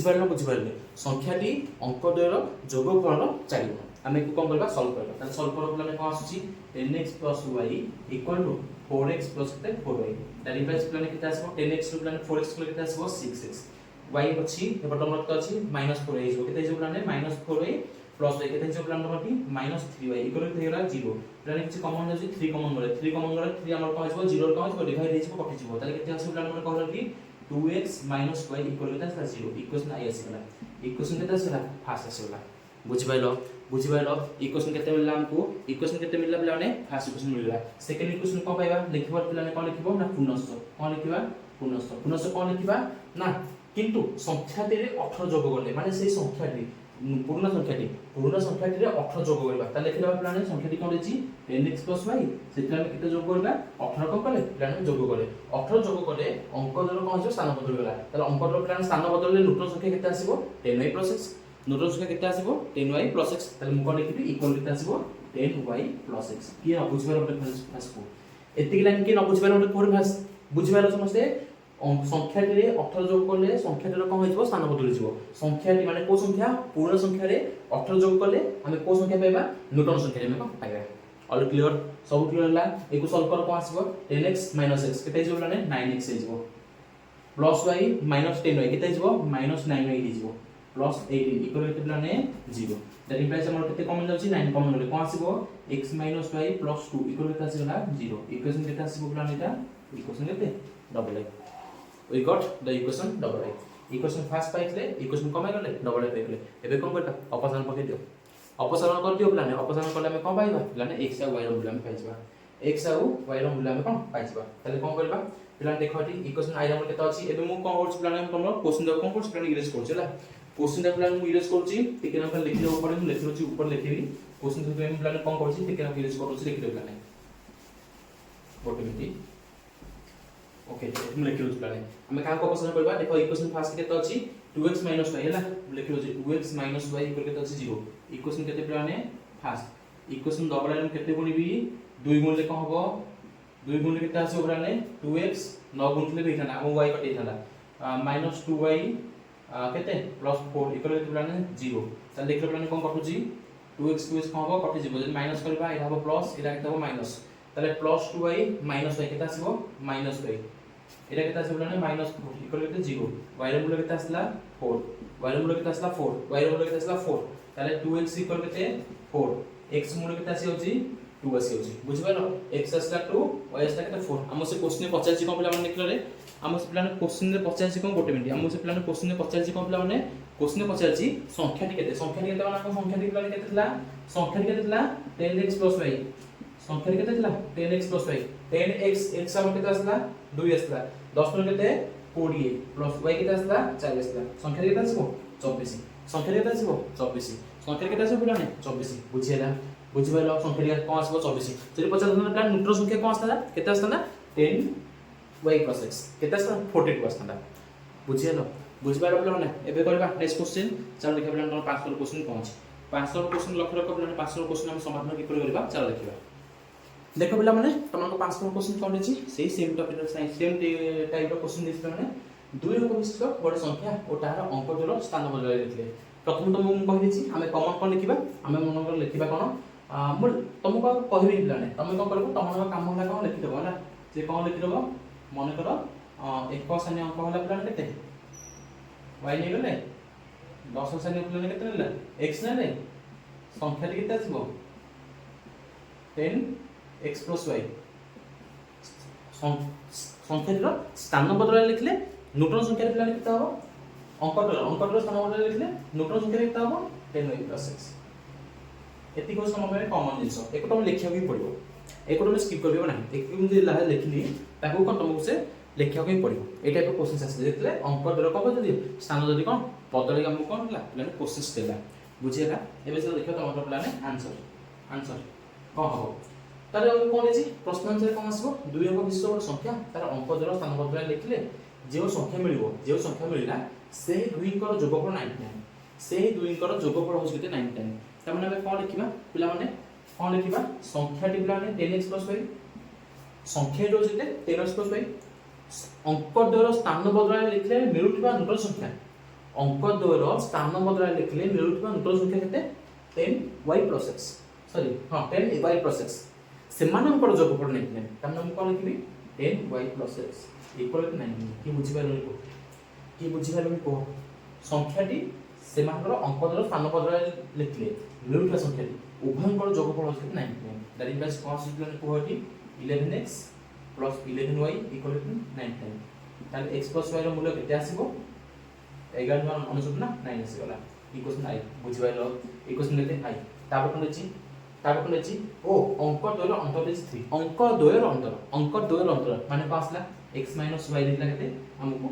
पारनो संख्याटी अंक द्वयर जोगफल 4 गुण हमें कोन करबा सॉल्व करबा त सॉल्व करबा प्लान कोन आसुची 10x + y = 4x + 4y that is plan केते आसबो 10x प्लान 4x केते आसबो 6x y अछि ए बटम रखत अछि -4 हे जो केते जो प्लान -4y प्लस y केते जो प्लान रखती -3y इक्वल टू हेला 0 प्लान किछि कॉमन अछि 3 कॉमन गले 3 कॉमन गले 3 हमर कोन आइबो 0 कोन आइबो डिवाइड हेजिबो कटि जिवो ताले केते आसी प्लान हमर कहल कि 2x - y equal to 0 equation I आसीला इक्वेशन केते आसीला फास्ट आसीला बुझि पाइलो इक्वेशन केते मिलला हमको इक्वेशन केते मिलला प्लाने फास्ट इक्वेशन मिलला सेकंड इक्वेशन को पाइबा लिखिबो प्लाने कोन लिखिबो ना पुनश्च कोन लिखिबा पुनश्च कोन लिखिबा ना किंतु संख्याटी रे 18 जोग करले माने सेही संख्याटी पूर्ण संख्याटी रे 18 जोग करबा त लिखिबा प्लाने संख्याटी कोन अछि 10x + y सेटा हम केते जोग करबा 18 को कले प्लाने जोग करे 18 जोग करे अंक दर कोन जो स्थान बदल गेला त अंक दर प्लाने स्थान बदलले नूतन संख्या केते आसीबो 10y + x नूतन संख्या केते आसीबो 10y + x त हम कोन लिखिबी इक्वल केते आसीबो 10y + x की न बुझिबार ओटे फास्ट को एतिक लाइन की न बुझिबार ओटे कोर फास्ट बुझिबार समस्ते संख्याटी रे 18 जोग करले संख्याटी रो कोन होइबो स्थान बदल जिवो संख्याटी माने को संख्या पूर्ण संख्या रे 18 जोग करले हमें को संख्या पाइबा नूतन संख्या रे हम पाइबा ऑल क्लियर सब क्लियर ला एको सॉल्व कर कोन आसीबो 10x - x केते जिवो लाने 9x हे जिवो प्लस y - 10y केते जिवो -9y हे जिवो प्लस 18 इक्वल केते लाने 0 दैट इंप्लाइज हमर केते कॉमन जाउची 9 कॉमन होले कोन आसीबो x - y + 2 इक्वल केते आसीबो 0 इक्वेशन केते आसीबो प्लान एटा इक्वेशन केते double I we got the equation double i equation first पाइले equation कम गले double i पाइले एबे कोन करता अपसारण पके दियो अपसारण कर दियो प्लान अपसारण करले हम कोन पाइबा प्लान x और y रो मूल्य हम पाइबा x और y रो मूल्य हम कोन पाइबा ताले कोन करबा प्लान देखो एटी इक्वेशन i हमर केते अछि एबे मु कोन करछ प्लान हम तमरो क्वेश्चन दे कोन करछ प्लान इरेज करछला क्वेश्चन दे प्लान मु इरेज करछि टिके हम लिखि देबो पड़े मु लिखि रछि ऊपर लिखिबी क्वेश्चन दे प्लान कोन करछि टिके हम इरेज करछि लिखि देबो प्लान ऑटोमेटिक ओके हम लिखिलो प्लान हम का को क्वेश्चन करबा देखो इक्वेशन फर्स्ट केते अछि 2x - y हैला लिखिलो जे 2x - y इक्वल केते अछि 0 इक्वेशन केते plan first equation double line केते गुणिबी 2 गुणले कोन हबो 2 गुणले केते आसी प्लान 2x 9 गुणले बेठाना हम y कटे थाला -2y केते +4 इक्वल केते प्लान 0 त लिखिलो प्लान कोन कटुजी 2x कोन हबो कटि जिवो जे माइनस करबा एटा हबो प्लस एटा केते हबो माइनस ताले +2y - y केते आसीबो -y एटा केते आसीबो लाने -4 इक्वल केते 0 y रो मूल्य केते आसला 4 y रो मूल्य केते आसला 4 y रो मूल्य केते आसला 4 ताले 2x इक्वल केते 4 x मूल्य केते आसी होची 2 आसी होची बुझि पालो x आसला 2 y आसला केते 4 हम से क्वेश्चन 85 कोन पिला माने लिखले रे हम से प्लान क्वेश्चन रे 85 कोन गोटे मिनिट हम से प्लान क्वेश्चन रे 85 कोन पिला माने क्वेश्चन रे 85 संख्याटी केते माने को संख्याटी प्लान केते थला संख्याटी केते थला 10x + y संख्याटी केते थला 10x + y 10x x हम केते आसला 2 आसला 10 नु केते 20 प्लस y केते आसला 4 आसला संख्या केते आसीबो 24 संख्या केते आसीबो 24 संख्या केते आसीबो प्लान 24 बुझिएला बुझिबालो संख्या कोन आसीबो 24 जरि 50 न प्लान न्यूट्रल संख्या कोन आस्ता केते आस्ता 10 y + x केते आस्ता 42 आस्ता बुझिएलो बुझिबालो प्लान एबे करबा नेक्स्ट क्वेश्चन चलो देखा प्लान 500 क्वेश्चन कोन अछि 500 क्वेश्चन लक्ष्य रख प्लान 500 क्वेश्चन हम समाधान किपर करबा चलो देखिबा देखो पिला माने तमनको 500 क्वेश्चन कोन अछि सेही same topic science same type रो क्वेश्चन दिस माने दुई अंक विशिष्ट बड़ संख्या और तार अंक जोड़ स्थान बदलाई देथिले प्रथम तो मु कहि दिछि हमें कॉमन कोन लिखिबा हमें मन कर लिखिबा कोन मु तुमको कहबी पिलाने तमे कोन करबो तमन काम होला कोन लिखि देबो ना जे कोन लिखि देबो मन करो एक स्थानीय अंक होला पिलाने केते y नै गले 10 स्थानीय पिलाने केते नेला x नै संख्या केते आसीबो 10 x + y संख्यार स्थान बदल लिखले नूतन संख्या प्लान केते हो अंकटर स्थान बदल लिखले नूतन संख्या केते हो 10y + x एति को समय कॉमन जिंस एको तुम लिखिया भी पड़िबो एको तुम स्किप करबो ना एक जे लिखली ताको कोन तुमको से लिखिया भी पड़िबो ए टाइप ऑफ क्वेश्चन आसे जेतले अंकटर को बदल स्थान जदी कोन बदल हम कोन ला प्लान क्वेश्चन देला बुझिएला एबे से देखियो तुम प्लान आंसर कोन हो तारे कोन अछि प्रश्न आंसर कोन आसबो दुई अंक विशिष्ट संख्या तार अंक जोड़ स्थान बदल लिखले जे संख्या मिलिला सेही दुई अंकर जोगफल 99 सेही दुई अंकर जोगफल होस केते 99 त माने हम कोन लिखिबा पिला माने कोन लिखिबा संख्याटी पिला माने 10x + y संख्या जो जेते 10x + y अंक जोड़ स्थान बदल लिखले मिलुथिबा नूतन संख्या अंक जोड़ स्थान बदल लिखले मिलुथिबा नूतन संख्या केते 10y + x सॉरी हां 10y + x सेमानंकर जोगफल 99 तमने हम कोन लिखिबी 10y + x इक्वल टू 9 की बुझि पाइलो कि बुझिपारे कह संख्याटी से अंक द्वारा स्थान बदल लिखले मिलुवा संख्याटी उभयंकर जोगफल होछि 99 दैट इज कौन आसुछि कह 11x plus 11y equal to 99 ताले x प्लस y रो मूल्य केते आसीबो 11 मान अनुसुत ना 9 आसी गला इक्वेशन आई बुझिपाइलो इक्वेशन केते आई तापर लेछि ओ अंक द्वयर अंतर देछि 3 अंक द्वयर अंतर माने पासला x y देला केते हमको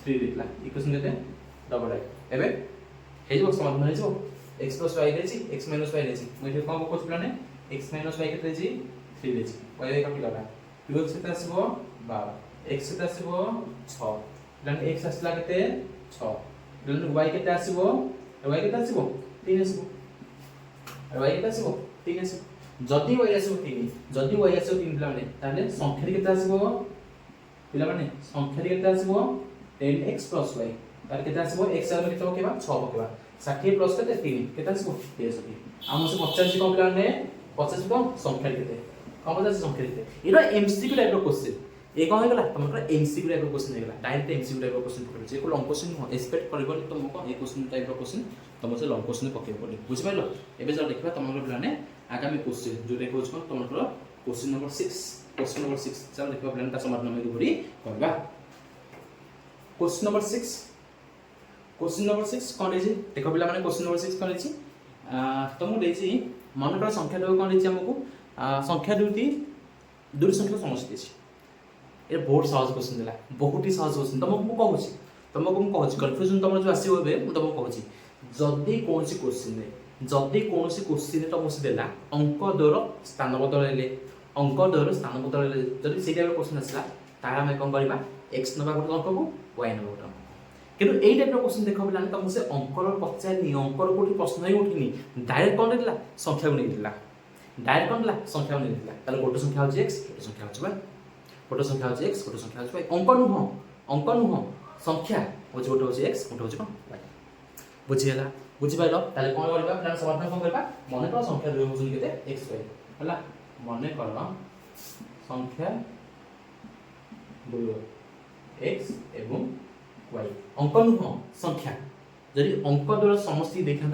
3 देला इक्वेशन केते डबल आई एबे हे जो समाधान हे जो x plus y देछि x minus y देछि मैं कोन को कोछ प्लाने x minus y केते देछि 3 देछि y का पिलाला 2x केते आसीबो 12 x केते आसीबो 6 देन x आसला केते 6 देन y केते आसीबो 3 आसीबो y केते आसीबो 3 आसीबो जदी y आसीबो 3 पिला माने ताले संख्या केते आसीबो पिला माने संख्या केते आसीबो 10x plus y तार केते आसीबो x आरो केते होकेबा 6 होकेबा 60 प्लस केते 3 केते आसीबो 63 हम से 85 को पिला ने 50 को संख्या केते कम 50 संख्या केते एरो एमसीक्यू टाइप रो क्वेश्चन ए कौन हेगला तुमरा एमसीक्यू टाइप रो क्वेश्चन हेगला डायरेक्ट एमसीक्यू टाइप रो क्वेश्चन पकड़ जे को लॉन्ग क्वेश्चन हो एक्सपेक्ट करबो तुमको ए क्वेश्चन टाइप रो क्वेश्चन तुम से लॉन्ग क्वेश्चन पके पड़े बुझ पाइलो एबे जब देखबा तुमरा प्लान आगामी क्वेश्चन जो देखो छ तुमरा क्वेश्चन नंबर 6 चल देखबा प्लान का समाधान में दुबरी करबा क्वेश्चन नंबर 6 कौन है देखो पिला माने क्वेश्चन नंबर 6 कौन है तुमको देछि मन कर संख्या दो कौन है हमको संख्या दुटी दूर संख्या समस्या देछि ए बहुत सहज क्वेश्चन देला बहुत ही सहज क्वेश्चन तुमको मैं कहूँ कन्फ्यूजन तुम जो आसो तुमको कहूँ जदि कौन क्वेश्चन तुमको देला अंक द्वयर स्थान बदलैले जदि से क्वेश्चन आसला तार आम कौन करवा एक्स नवा गोटे अंक को वाई नवा गोटे अंक किंतु एई टाइप क्वेश्चन देख पे तुमको से अंकर पचारनी अंकर कोठी प्रश्न ही उठिनी डायरेक्ट कौन देला संख्या को नहीं डायरेक्ट कौन देला संख्या को नहीं ताले गोटे संख्या होची x गोटे संख्या होची y गोटे संख्या होची x गोटे संख्या होची y अंक नुह संख्या होची गोटे होची x गोटे होची y बुझियला बुझि पाइलो ताले कोन करबा प्लान समाधान कोन करबा मने कर संख्या दुई होची केते x y हला मने कर संख्या दुई x एवं y अंक नुह संख्या जदि अंक द्वारा समष्टि देखा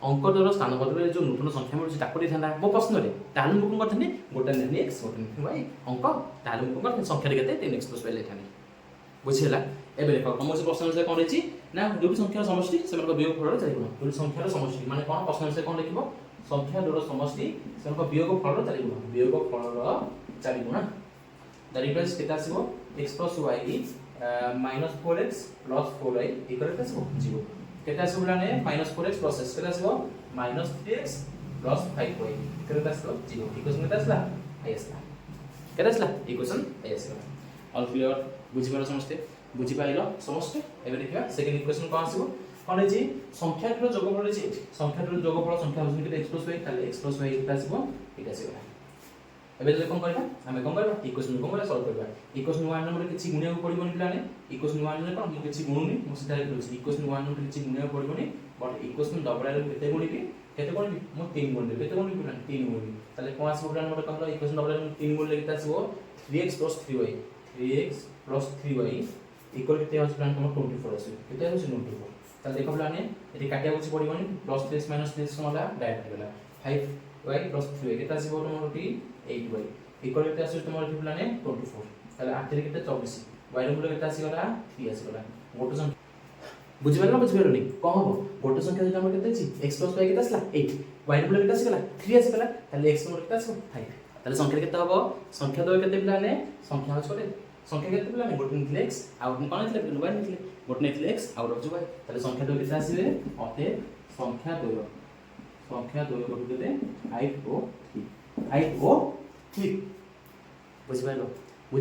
अंक द्वारा स्थान बदल जो नूतन संख्या मिलुछि ताको देखा मो प्रश्न रे ताले मु कोन करथनि गोटे नेनी x गोटे नेनी y अंक ताले मु कोन संख्या रे केते 10x plus y लेथानि बुझिला एबे देखो हम से प्रश्न से कोन रेछि ना दुटी संख्या समष्टि सेमन को वियोग फल चलिबो दुटी संख्या समष्टि माने कोन प्रश्न से कोन लिखिबो संख्या द्वारा समष्टि सेमन को वियोग फल चलिबो वियोग फल चलिबो ना द रिप्लेस केता आसीबो x plus y minus 4x plus 4y equal to 0 केता आसीबो लाने minus 4x plus x केता आसीबो minus 3x plus 5y केता आसीबो 0 इक्वेशन केता आसला आई आसला केता आसला इक्वेशन आई आसला ऑल क्लियर बुझि पारो समस्ते बुझि पाइलो समस्ते एबे देखिबा सेकंड इक्वेशन कोन आसीबो कोन है जी संख्या रो जोगफल जे संख्या रो जोगफल संख्या होछि केते x plus y ताले x plus y केता आसीबो एटा आसीबो एबे जे कोन करबा हमें कोन करबा इक्वेशन कोन करबा सॉल्व करबा इक्वेशन 1 नंबर किछि गुणिया को पड़िबोनी प्लाने इक्वेशन 1 ने कोन किछि गुणुनी मु सीधा लिखि इक्वेशन 1 नंबर किछि गुणिया को पड़िबोनी बट इक्वेशन डबल आर केते गुणिबी मु 3 गुणिबी केते गुणिबी प्लान 3 गुणिबी ताले कोन आसीबो प्लान नंबर कहलो इक्वेशन डबल आर 3 गुण लेकिता आसीबो 3x plus 3y इक्वल केते होछ प्लान तुम 24 आसी केते होछ 24 ताले देखो प्लान एटी काटिया होछ पड़िबोनी प्लस 3x minus 3x होला डायरेक्ट गेला 5y plus 3y केते आसीबो तुम 8y इक्वल केते आसी तुम प्लान 24 ताले 8 रे केते 24 y रो मूल्य केते आसी गला 3 आसी गला गोटे संख्या बुझि पारलो नी कोन हो गोटे संख्या जे हमर केते छी x plus y केते आसला 8 y रो मूल्य केते आसी गला 3 आसी गला ताले x मूल्य केते आसी 5 ताले संख्या केते हबो संख्या दो केते प्लान संख्या होछ कोते संख्या केते प्लान गोटे निकले x आ कोन निकले y निकले गोटे निकले x आ रोज y ताले संख्या दो केते आसीबे अते संख्या दो गोटे केते 8 o 3 बुझि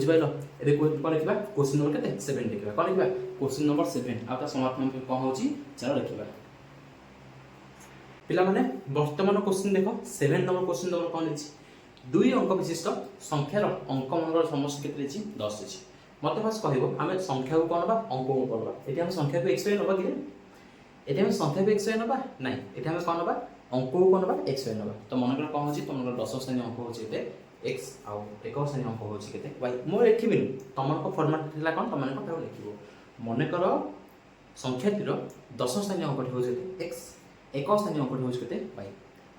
पाइलो एबे कोन लिखबा क्वेश्चन नंबर केते 7 लिखबा कोन लिखबा क्वेश्चन नंबर 7 आ ता समाधान कोन होची चलो लिखबा पिला माने वर्तमान क्वेश्चन देखो 7 नंबर क्वेश्चन नंबर कोन लिछि दुई अंक विशिष्ट संख्यार अंक मनर समष्टि केते लिछि 10 लिछि मते बस कहबो हमें संख्या को कोन बा अंक को कोन बा एटी हम संख्या को x y नबा कि एटी हम संख्या को x y नबा नाही एटी हम कोन बा अंक को कोन बा x y नबा तो मन कर कोन होची तुमर 10 श्रेणी अंक होची एते x आउ 1 श्रेणी अंक होची केते y मोर एठी बिनु तमन को फॉर्मेट थिला कोन तमन को ताऊ लिखिबो मने करो संख्याटीर 10 स्थानीय अंकटी हो x 1 स्थानीय अंकटी हो y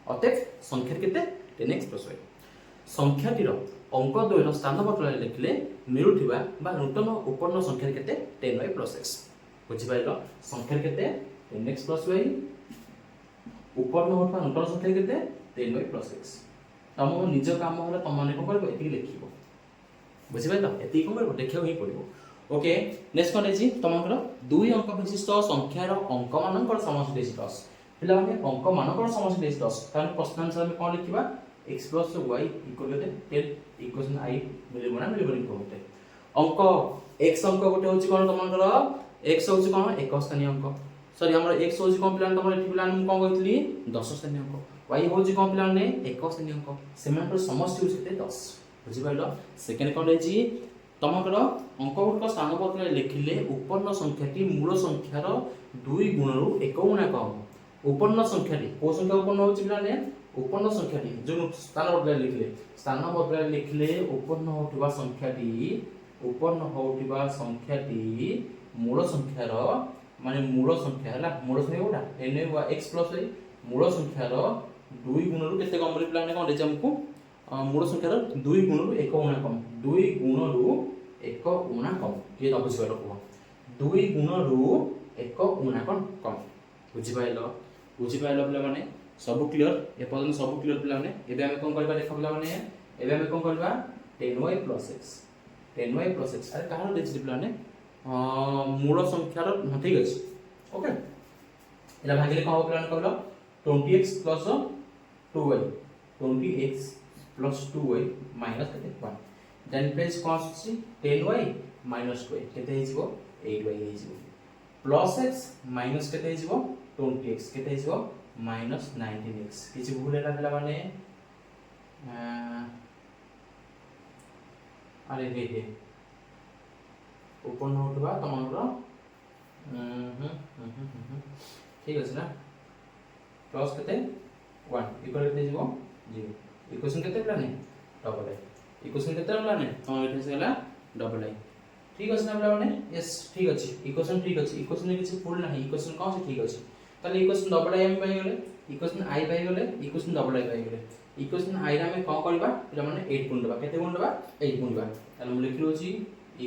अतएव संख्या केते 10x + y संख्याटीर अंक द्वयर स्थान बदल लिखले मिलुथिबा बा नूतन उपन्न संख्या केते 10y + x बुझि पाइलो संख्या केते 10x + y उपन्न होता नूतन संख्या केते 10y + x तम निज काम होला तम माने को करबो एति लिखिबो बुझि पाइलो एति को करबो देखियो ही पड़िबो ओके नेक्स्ट कोन अछि तमकर 2 अंक विशिष्ट संख्यार अंक मानकर समष्टि 10 पिला माने अंक मानकर समष्टि 10 ताने प्रश्न आंसर में कोन लिखिबा x + y = 10 इक्वेशन i मिलिबो ना मिलिबो कोते अंक x अंक गोटे होछि कोन तमकर x होछि कोन 1 स्थानीय अंक सॉरी हमर x होछि कोन प्लान तमर एठी प्लान हम कोन कहतली 10 स्थानीय अंक y होछि कोन प्लान ने 1 स्थानीय अंक सेमानकर समष्टि होछि 10 बुझि पाइलो सेकेंड कोन अछि तमकर अंक गुड़क स्थान बदल लिखिले उपन्न संख्याटी मूल संख्यार 2 गुणरु 1 गुणा कम उपन्न संख्याटी को संख्या उपन्न होछि पिलाने उपन्न संख्याटी जो स्थान बदल लिखिले उपन्न होतिबा संख्याटी मूल संख्यार माने मूल संख्या हला मूल संख्या कोटा n x + y मूल संख्यार 2 गुणरु केते कम पिलाने कोन देछ हमकु मूल संख्यार 2 गुणरु 1 गुणा कम 2 गुणरु 1 गुणा कम ये तो बुझि पाइलो को 2 गुणरु 1 गुणा कम बुझि पाइलो पिला माने सब क्लियर ए पदन सब क्लियर पिला माने एबे हम कोन करबा देख पिला माने एबे हम कोन करबा 10y + x अरे कहां देछ पिला माने मूल संख्यार ठीक अछि ओके एला भागिले कोन पिला माने कहलो 20x + 2y 20x + 2y minus 1 then place cost 10y minus 2 केते हिजबो 8y हिजबो plus x minus केते हिजबो 20x केते हिजबो minus 19x किछि भूल हैला पिला माने अरे हे ओपन होतबा तमनरो ठीक अछि ना plus केते 1 इक्वल केते हिजबो 0 इक्वेशन केते प्लान है डबल आई इक्वेशन केते प्लान है हम एठे से गला डबल आई ठीक अछि ना प्लान है यस ठीक अछि इक्वेशन ठीक अछि इक्वेशन में किछि फुल नाही इक्वेशन कोन से ठीक अछि ताले इक्वेशन डबल आई हम पाइ गेले इक्वेशन आई पाइ गेले इक्वेशन डबल आई पाइ गेले इक्वेशन आई रा में कोन करबा पिला माने 8 गुण देबा केते गुण देबा 8 गुण देबा ताले हम लिखलो छी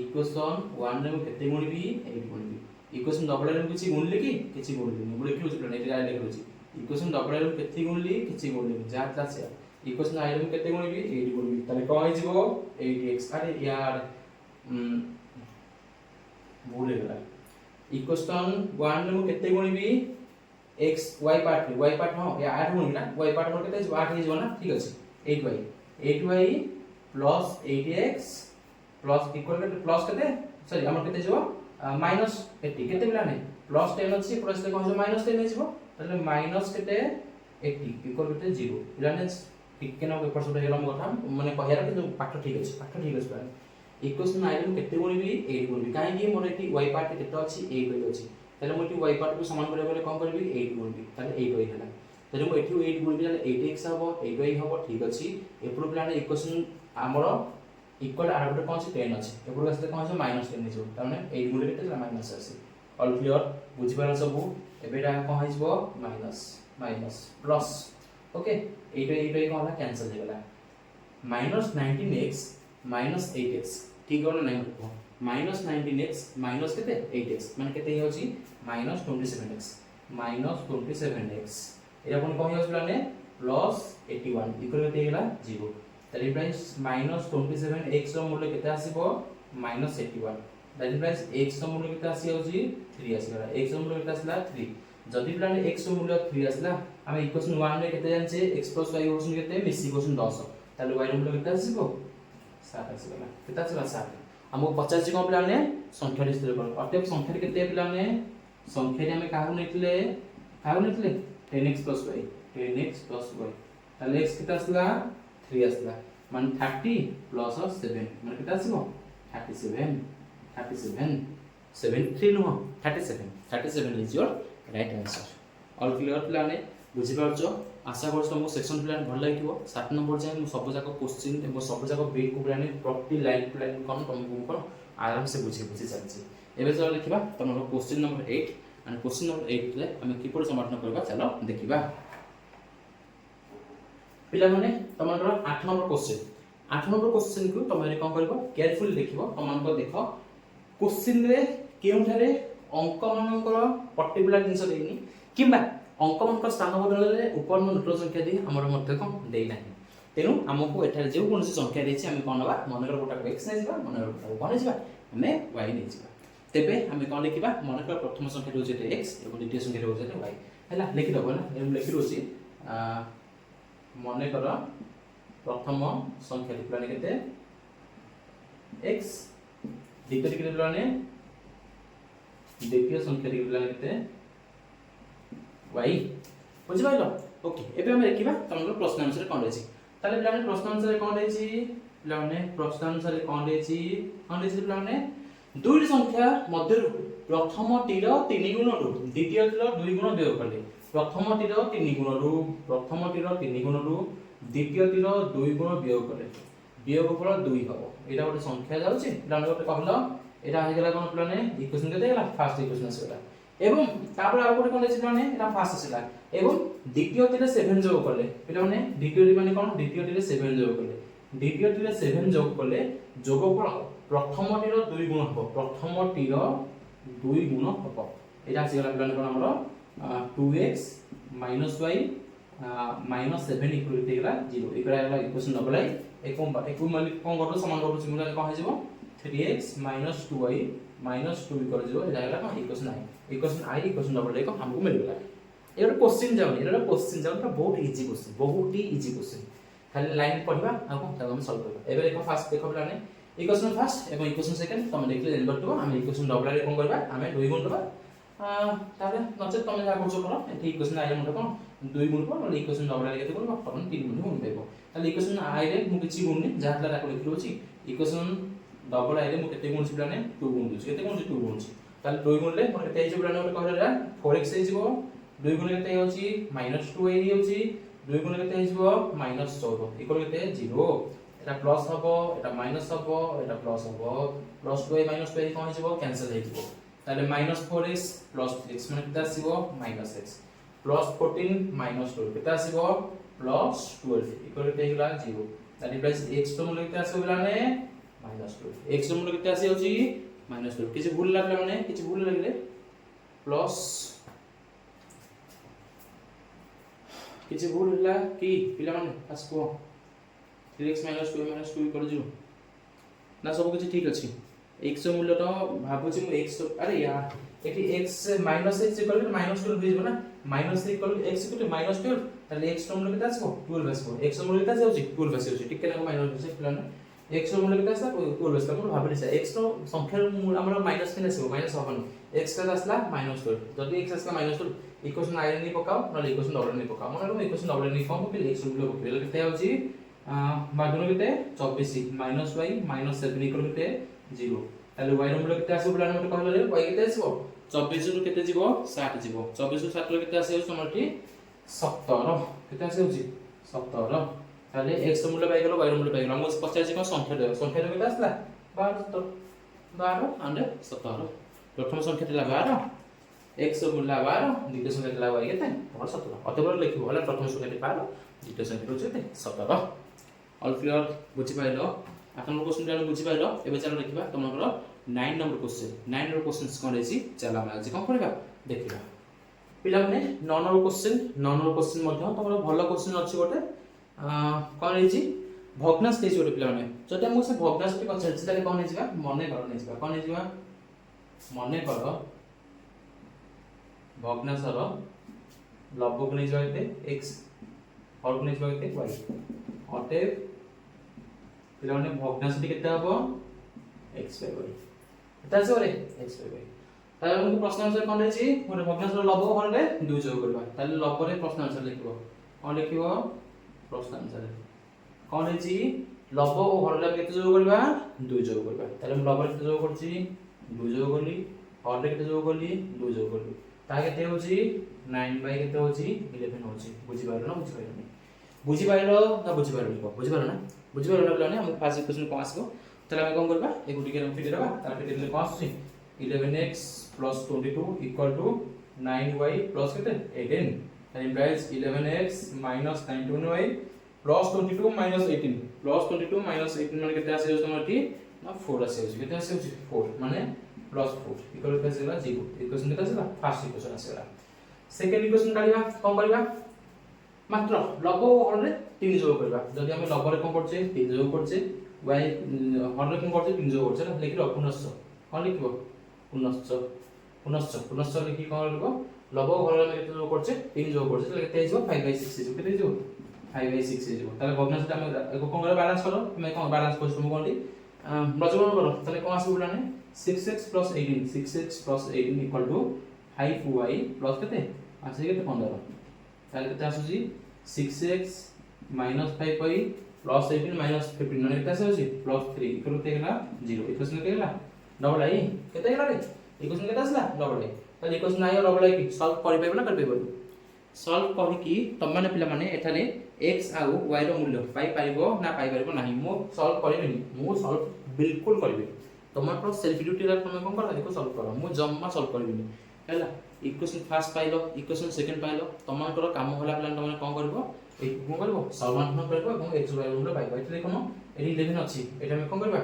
इक्वेशन 1 रे केते गुणबी 8 गुणबी इक्वेशन डबल आई रे किछि गुणले कि किछि गुणले हम लिखलो छी प्लान एटा आई लिखलो छी इक्वेशन डबल आई रे केते गुणली किछि गुणले जा से इक्वेशन आई रे केते गुणबी 8 गुणबी ताले कोन हिजबो 8x अरे यार भूल गेला इक्वेशन 1 रे केते गुणबी x y पार्ट हां या 8 गुण ना y पार्ट मोर केते 8 हिजबो ना ठीक अछि 8y plus 8x plus equal plus केते सॉरी हमर केते जबो माइनस 80 केते बिला नै प्लस 10 अछि प्लस ते कहजो माइनस 10 हिजबो तले माइनस केते 80 इक्वल केते 0 बिला नै ठीक केना पेपर सब हेलम कथा माने कहयार कि पाठ ठीक अछि बा इक्वेशन आई रे केते गुणबी 8 गुणबी काहे कि मोर एटी y पार्ट केते अछि 8 गुण अछि तले मोटी y पार्ट को समान करे बोले कोन करबी 8 गुणबी तले 8y हैला तले मो एठी 8 गुणबी तले 8x हबो 8y हबो ठीक अछि एपुर प्लान इक्वेशन हमर इक्वल आर गोटे कोन से 10 अछि एपुर असते कोन से -10 हिजो त माने 8 गुणबी केते माइनस अछि ऑल क्लियर बुझि पारल सब एबेटा कोन हिजबो माइनस प्लस ओके 8y कोन होला कैंसिल हे गेला -19x -8x ठीक होला नै -19x माइनस केते 8x माने केते हे अछि -27x एरा कोन कोन हे असला ने +81 इक्वल केते हेला 0 तले प्राइस -27x रो मूल्य केते आसीबो -81 दैट प्राइस x रो मूल्य केते आसी होछि 3 आसीला x रो मूल्य केते आसीला 3 जदि प्लान x रो मूल्य 3 आसीला हम इक्वेशन 1 रे केते जानछे x + y होछि केते मिस इक्वेशन 10 ताले y रो मूल्य केते आसीबो 7 आसीला केते आसीला 7 हमको 50 जी को प्लान ने संख्या स्थिर कर अतएव संख्या केते प्लान ने संख्या रे हम काहु नेतले 10x + y 10x + y ताले x केते आसला 3 आसला मान 30 + 7 मान केते आसीबो 37 73 no 37 is your right answer all clear plane ने बुझि पारछो आशा करछ तुमको सेक्शन प्लान भल लागिबो 7 नंबर जाय मु सब जाको क्वेश्चन एवं सब जाको बीट को प्लान प्रति लाइन कोन तुमको आराम से बुझि चलछि एबे चलो देखिबा तमरो question number 8 and question number 8 रे हम किपर समाधान करबा चलो देखिबा पिला माने तमरो 8 नंबर क्वेश्चन को तमरे कोन करबो केयरफुली देखिबो तमनको देखो क्वेश्चन रे केउठारे अंक मानकर पर्टिकुलर जिंस देनी किबा अंक मानकर स्थान बदल रे ऊपर न्यूट्रल संख्या दे हमर मध्य कोन देई नाही तेनु हमको एठार जे कोन संख्या देछि हम कोन लबा मनकर गोटा x नै जिबा मनकर गोटा 1 नै जिबा हमें y नै जिबा तेबे हम कोन लिखिबा मनकर प्रथम संख्या होजे x एवं द्वितीय संख्या होजे y हैला लिखि दबो ना हम लिखि रोछि मनकर प्रथम संख्या लिखलाने केते x द्वितीय के लिखलाने द्वितीय संख्या लिखलाने केते y बुझि पाइलो ओके एबे हम देखिबा तमरो प्रश्न अनुसार कोन रहछि ताले पिलाने प्रश्न अनुसार कोन रहछि पिलाने प्रश्न अनुसार कोन रहछि पिलाने दुई संख्या मध्यरु प्रथमटीर 3 गुण रु द्वितीयटीर 2 गुण वियोग करले प्रथमटीर 3 गुण रु द्वितीयटीर 2 गुण वियोग करले वियोगफल 2 हबो एटा गोटे संख्या जाउछि पिलाने गोटे कहलो एटा हे गेला कोन पिलाने इक्वेशन केते गेला फर्स्ट इक्वेशन आसेला एवं तापर आ गोटे कोन अछि पिलाने एटा फर्स्ट आसेला एवं द्वितीयटीर 7 जोग करले पिलाने द्वितीयटी माने कोन द्वितीयटीर 7 जोग करले द्वितीयटीर 7 जोग करले जोगफल प्रथमटीर 2 गुण हबो प्रथमटीर 2 गुण हबो एटा आसी गेला पिलाने कोन हमरो 2x - y -7 इक्वल टू गेला 0 एकरा गेला इक्वेशन डबल आई एकु माने कोन गडो समान गडो सिमुला कोन हेजिबो 3x - 2y - 2 इक्वल 0 एटा गेला कोन equation I equation double I को हमको मिल गेला एटा क्वेश्चन जाउनी एटा क्वेश्चन जाउनी बहुत इजी क्वेश्चन खाली लाइन पढिबा आ को ताको हम सॉल्व करबा एबे देखो फर्स्ट देखो पिलाने इक्वेशन फर्स्ट एवं इक्वेशन सेकंड तमे देखले जानबा तो हम इक्वेशन डबल आई कोन करबा हमें 2 गुण करबा ताले नचे तमे जा करछो करो एठी इक्वेशन आई मते कोन 2 गुण को मतलब इक्वेशन डबल आई केते करबा तमे 3 गुण गुण देबो ताले इक्वेशन आई रे मु किछि गुण नि जाहला ताको लिखि रोछि इक्वेशन डबल आई रे मु केते गुण पिलाने 2 गुण दोछि केते गुण 2 गुण छि ताले 2 गुण ले मोर केते आइजो पिलाने ओटे कहला 4x आइजो 2 गुण केते होछि -2y होछि 2 गुण केते आइजो -14 इक्वल केते 0 एटा प्लस हबो एटा माइनस हबो एटा प्लस हबो प्लस 2y - 2y कोन हिजबो कैंसिल हेजिबो ताले -4x + 3x माने केते आसीबो -x + 14 - 2 केते आसीबो +12 इक्वल केते हिला 0 ताले प्लस x तो मूल्य केते आसीबो बिलाने -12 x तो मूल्य केते आसी होची -12 किछि भूल लागला माने किछि भूल लागले प्लस किछि भूल होला कि पिला माने आसको 3x - 2y - 2 इक्वल 0 ना सब किछि ठीक अछि x मूल्य तो भाबुछि मु x अरे यार एठी x -x इक्वल टू -12 होइबो ना -x equal x equal to -12 ताले x मूल्य केते आसबो 12 आसबो x मूल्य केते आसी 12 आसी होछि ठीक केना माइनस होछि प्लान x मूल्य केते आसा 12 आसला मु भाबि छै x नो संख्या हमर माइनस केने आसीबो माइनस हबन x केते आसला -12 जदि x आसला -12 इक्वेशन आई नि पकाओ न इक्वेशन डबल नि पकाओ मन रो इक्वेशन डबल नि फॉर्म पे x मूल्य पकेले केते होछि बागुन केते 24 -y - 7 इक्वल केते 0 ताले y मूल्य केते आसीबो प्लान मते कहले रे y केते आसीबो 24 रु केते जीवो 60 जीवो 24 रु 60 केते आसी समरटी 17 केते आसी होछि 17 ताले x मूल्य पाइ गेलो y मूल्य पाइ गेलो हम 85 को संख्या केते आसला 12 एंड 17 प्रथम संख्या थिला 12 x मूल्य 12 द्वितीय संख्या थिला y केते 17 अतबर लिखिबो होला प्रथम संख्या 12 द्वितीय संख्या होछि 17 ऑल क्लियर बुझि पाइलो आपण क्वेश्चन जानो बुझि पाइलो एबे चलो देखिबा तमरो 9 नंबर क्वेश्चन कोन रहछि चला हम आज कोन करबा देखिबा पिला माने 9 नंबर क्वेश्चन मध्य तमरो भलो क्वेश्चन अछि गोटे कोन रहछि भग्नांश देछि गोटे पिला माने जते हम से भग्नांश के कनसेप्ट ताले कोन हेजिबा कोन हेजिबा मने करो भग्नांशर लब्ध को नेजिबा केते x हर को नेजिबा केते y अटे पिला माने भग्नांश केते हबो x y एटा से रे x y ताले हमको प्रश्न आंसर कोन रहछि मोर भग्नांशर लब्ध हरले 2 जोग करबा ताले लब्ध रे प्रश्न आंसर लिखबो कोन लिखिबो प्रश्न आंसर कोन रहछि लब्ध ओ हरले केते जोग करबा 2 जोग करबा ताले हम लब्ध केते जोग करछि 2 जोग करली हरले केते जोग करली 2 जोग करली ता केते होछि 9 बाय केते होछि 11 होछि बुझि पारलो ना बुझि पाइलो ना बुझि पारलो ना पिलाने हम फास्ट क्वेश्चन को आसबो तले हम कोन करबा ए गुडी के हम फिट देबा तार फिट देले कोन आसी 11x plus 22 equal to 9y plus केते 18 that implies 11x minus 19y plus 22 minus 18 plus 22 minus 18 माने केते आसे तमर टी ना 4 आसे केते आसे 4 माने plus 4 equal to आसेला 0 इक्वेशन केते आसेला फर्स्ट इक्वेशन आसेला सेकंड इक्वेशन काढिबा कोन करबा मात्र लघु हर रे 3 जोग करबा जदि हम लघु रे कोन करछे 3 जोग करछे y हर रे कोन करछे 3 जोग करछे ना लेकिन पुनश्च कोन लिखिबो पुनश्च लिखि कोन लिखिबो लघु हर रे केते जोग करछे 3 जोग करछे लेकिन केते हिजो 5/6 हिजो केते हिजो 5/6 हिजो ताले भग्नांश हम एको कोन करे बैलेंस करो मैं कोन बैलेंस कर तुम कोन दी रजगण करो ताले कोन आसी बुलाने 6x plus 18 6x plus 18 equal to 5y plus केते आसे केते 15 ताले केते आसुची 6x minus 5y plus 18 minus 15 माने केते आसुची plus 3 इक्वल केते गेला 0 इक्वेशन केते गेला डबल आई केते गेला रे इक्वेशन केते आसला डबल आई ताले इक्वेशन आई और डबल आई की सॉल्व करि पाइबो ना कर पाइबो सॉल्व करि की तम माने पिला माने एठाने x आउ y रो मूल्य पाइ पाइबो ना पाइ पाइबो नाही मो सॉल्व करिबिनी मो सॉल्व बिल्कुल करिबि तमर सेल्फ ड्यूटी तुम कौन कर देखो सॉल्व कर मु जम्मा सॉल्व करबिनी हैला equation first pilo equation second pilo तमर काम होला प्लान तमने कोन करबो ए कोन करबो समाधान करबो এবং x y मूल्य पाइबो एठी देखो एठी 11 अछि एटा हम कोन करबा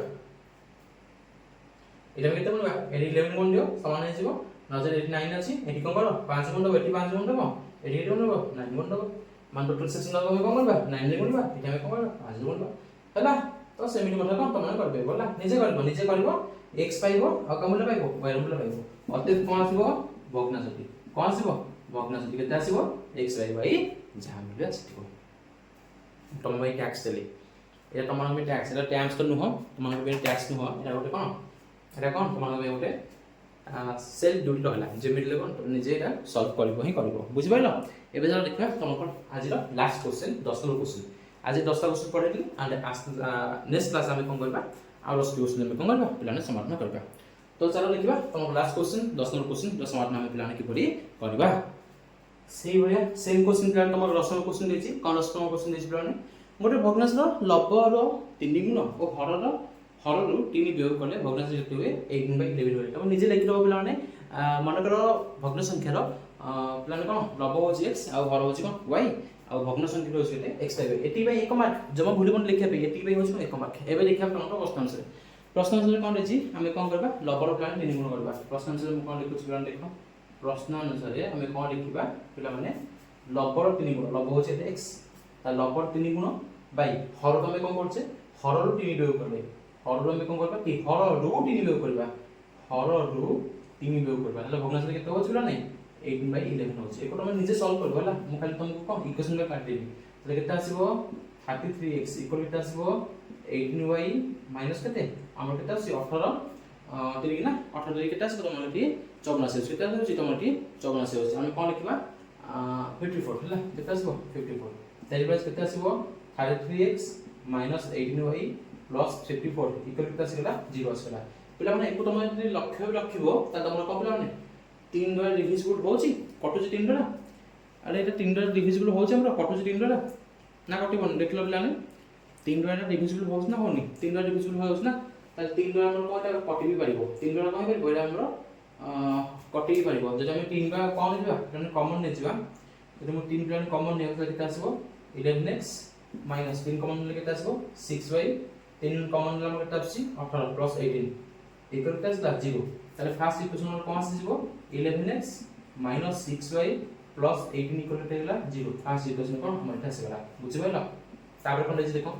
एटा केते बनबा एठी 11 कोन दियो समान हे जिवो नजर एठी 9 अछि एठी कोन करो 5 गुण दबो एठी 5 गुण दबो एठी एठी दबो 9 गुण दबो मान टोटल सेक्शन दबो कोन करबा 9 रे गुणबा एठी हम कोन करबा 5 गुणबा हैला तो सेमिटी मतलब कोन तमने करबे बोला निजे करबो x पाइबो आ का मूल्य पाइबो y रो मूल्य पाइबो अतः कोन आसीबो भग्नांशटी कोन आसीबो भग्नांशटी केते आसीबो x y जहा मूल्य आसीबो तम भाई टैक्स देली ए तमन में टैक्स एटा टैक्स तो नुह तमन में टैक्स नुह एटा गोटे कोन एटा कोन तमन में गोटे सेल्फ ड्यूटी रहला जे मिडले कोन निजे एटा सॉल्व करबो ही करबो बुझि पाइलो एबे जरा देखबा तमन आज रो लास्ट क्वेश्चन 10 नंबर क्वेश्चन आज 10 टा क्वेश्चन पढेली एंड नेक्स्ट क्लास हम कोन करबा और उस क्वेश्चन में कोन करबा पिलाने समाधान करबा तो चलो देखिबा तम लास्ट क्वेश्चन 10 नंबर क्वेश्चन जो समाधान हम पिलाने किपरि करबा सेही भलिया सेम क्वेश्चन पिलाने तम 10 नंबर क्वेश्चन देछि कोन 10 नंबर क्वेश्चन देछि पिलाने गोटे भग्नांश रो लब्ध रो 3 गुण और हर रो 3 वियोग करले भग्नांश जते हुए 18/11 होय तम निजे लिखि दबो पिलाने मन करो भग्न संख्या रो पिलाने कोन लब्ध होछि x और हर होछि कोन y और भग्न संख्या होछि x पाइबे एटी बाय 1 मार्क जमा भूली कोन लिखिया पे एटी बाय होछि 1 मार्क एबे लिखिया तमरो प्रश्न अनुसार कोन लेछि हमें कोन करबा लब्ध रो प्लान 3 गुण करबा प्रश्न अनुसार हम कोन लिखुछि पिलाने देखो प्रश्न अनुसार हमें कोन लिखिबा पिला माने लब्ध रो 3 गुण लब्ध होछि x ता लब्ध 3 गुण बाय हर को हमें कोन करछे हर रो 3 वियोग करले हर रो हमें कोन करबा कि हर रो 3 वियोग करबा हर रो 3 वियोग करबा ताले भग्नांश केते होछि पिला नै 18/11 होछि एको हम निजे सॉल्व करबो हला मु खाली तुमको कोन इक्वेशन में काट देबी ताले केते आसीबो 33x इक्वल केते आसीबो 18y माइनस केते हमर केते आसी 18 3 ना 18 रे केते आसीबो तमर टी 84 केते आसी तमर टी 84 होछि हम कोन लिखबा 54 हला केते आसीबो 54 ताले प्राइस केते आसीबो 33x minus 18y plus 54 equal केते आसीला 0 आसीला पिला माने एको तमर जदि लक्ष्य रखिबो ता तमर कोन पिला माने 3 द्वारा डिविजिबल होछि कटुछि 3 द्वारा अरे एटा 3 द्वारा डिविजिबल होछि हमरा कटुछि 3 द्वारा ना कटिबन देखलो पिलाने 3 द्वारा डिविजिबल होछ ना होनी 3 द्वारा डिविजिबल होछ ना ताले 3 द्वारा हमर कोटा कटि भी परिबो 3 द्वारा कहि परिबो एटा हमर कटि भी परिबो जदि हम 3 द्वारा कोन लेबा तने कॉमन ने जिबा जदि हम 3 द्वारा कॉमन ने केते आसीबो 11x माइनस 3 कॉमन ले केते आसीबो 6y 3 कॉमन ले हमर केते आसी 18 प्लस 18 इक्वल केते आसी 0 ताले फर्स्ट इक्वेशन हमर कोन आसीबो 11x minus 6y plus 18 equal केते गेला 0 फर्स्ट इक्वेशन कोन हमर एटा आसीला बुझि पाइलो तापर कोन लेछि देखो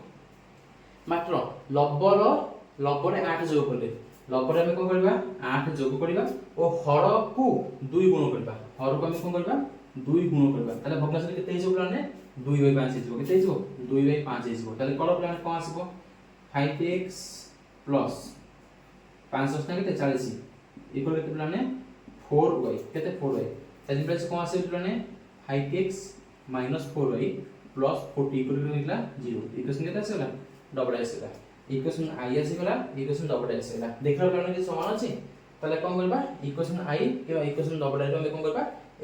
मात्र लब्ध रे 8 जोग करले लब्ध रे हम कोन करबा 8 जोग करबा और हर को 2 गुण करबा हर को हम कोन करबा 2 गुण करबा ताले भग्नांश केते हिजो प्लाने 2/5 हिजो केते हिजो 2/5 हिजो ताले कल प्लान कोन आसीबो 5x प्लस 5 सस्ता केते 40 इक्वल केते प्लाने 4y केते 4y ताले प्लस कोन आसीबो प्लाने 5x minus 4y plus 40 equal केते 0 इक्वेशन केते आसीला डबल आसीला इक्वेशन i आसीला इक्वेशन डबल आसीला देखला प्लाने के समान अछि ताले कोन करबा इक्वेशन i के इक्वेशन डबल रे हम कोन करबा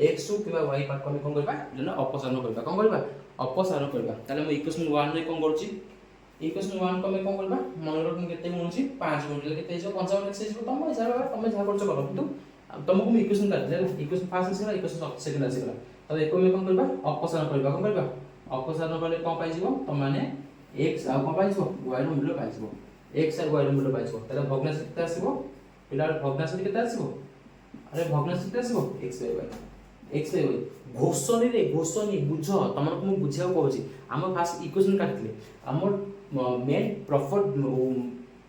x किबा y पार्ट को कोन करबा जने अपसारण करबा कोन करबा अपसारण करबा ताले हम इक्वेशन 1 रे कोन करछि इक्वेशन 1 को मैं कोन करबा मन रखम केते गुणुची 5 गुणिले केते जो 55 एक्स हिसाब तुम हिसाब तुम जा करछ करो किंतु तुमको मैं इक्वेशन काट दे इक्वेशन फर्स्ट आसीला इक्वेशन सेकंड आसीला तब एको में कोन करबा अपसारण करबा कोन करबा अपसारण करले कोन पाइ जीवो तुम माने x आ कोन पाइ जीवो y रो मूल्य पाइ जीवो x और y रो मूल्य पाइ जीवो तले भग्नांश केते आसीबो पिला भग्नांश केते आसीबो अरे भग्नांश केते आसीबो x y x y घोषणी बुझ तुमको मु बुझिया कहूची हम फास्ट इक्वेशन काटले हमर मेन प्रॉफिट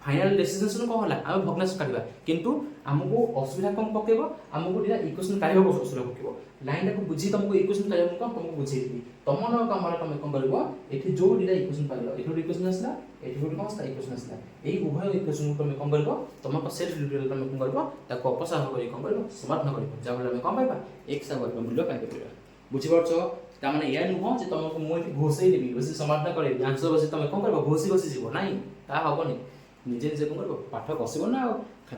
फाइनल डेस्टिनेशन कौन होला हम भग्नांश काटबा किंतु हमको असुविधा कम पकेबो हमको दिना इक्वेशन काटबा को असुविधा पकेबो लाइन को बुझी तुमको इक्वेशन काटबा को तुमको बुझेइबी तमन कामरा तुम कोन करबो एठी जो दिना इक्वेशन पाइलो एठी इक्वेशन आसला एठी कोन आसला इक्वेशन आसला एई उभय इक्वेशन को तुम कोन करबो तुमको सेट ट्यूटोरियल तुम कोन करबो ताको अपसारण करी कोन करबो समाधान करबो जा हम कोन पाइबा x और y मूल्य पाइ परबा बुझि परछो ता माने या नुह जे तुमको मु एठी घोषै देबी बस समाधान करे आंसर बस तुम कोन करबो घोषि जीवो नाही ता हबनी निजे निजे कोन करबो पाठ कसिबो ना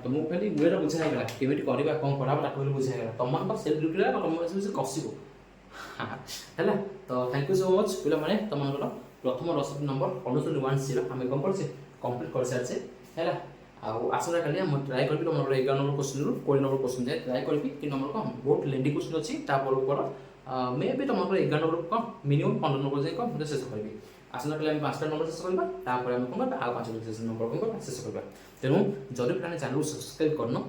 तुमको खाली वेरा बुझाइ गला केमिति करबा कोन करबा ताको बुझाइ गला तुमन पर सेल्फ ट्यूटोरियल तुम से कसिबो हैला तो थैंक यू सो मच पिला माने तुमन प्रथम रसद नंबर अनुसरण 10 हम कम करछे कंप्लीट कर सारछे हैला आसना खाली हम ट्राई करबी तुम 11 नंबर क्वेश्चन रु 20 नंबर क्वेश्चन जाय ट्राई करबी कि नंबर को बहुत लेंदी क्वेश्चन अछि ता पर मे बी तुम 11 नंबर को मिनिमम 15 नंबर जाय को मुझे शेष करबी आसना खाली हम 5टा नंबर शेष करबा तापर हम कोन आ 5 नंबर को शेष करबा तेनु जदि प्लान चैनल सब्सक्राइब करनो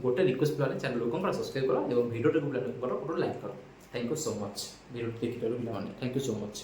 गोटे रिक्वेस्ट प्लान चैनल को सब्सक्राइब करो एवं वीडियो को प्लान करो लाइक करो thank you so much video देखिथारो पिला माने थैंक यू सो मच।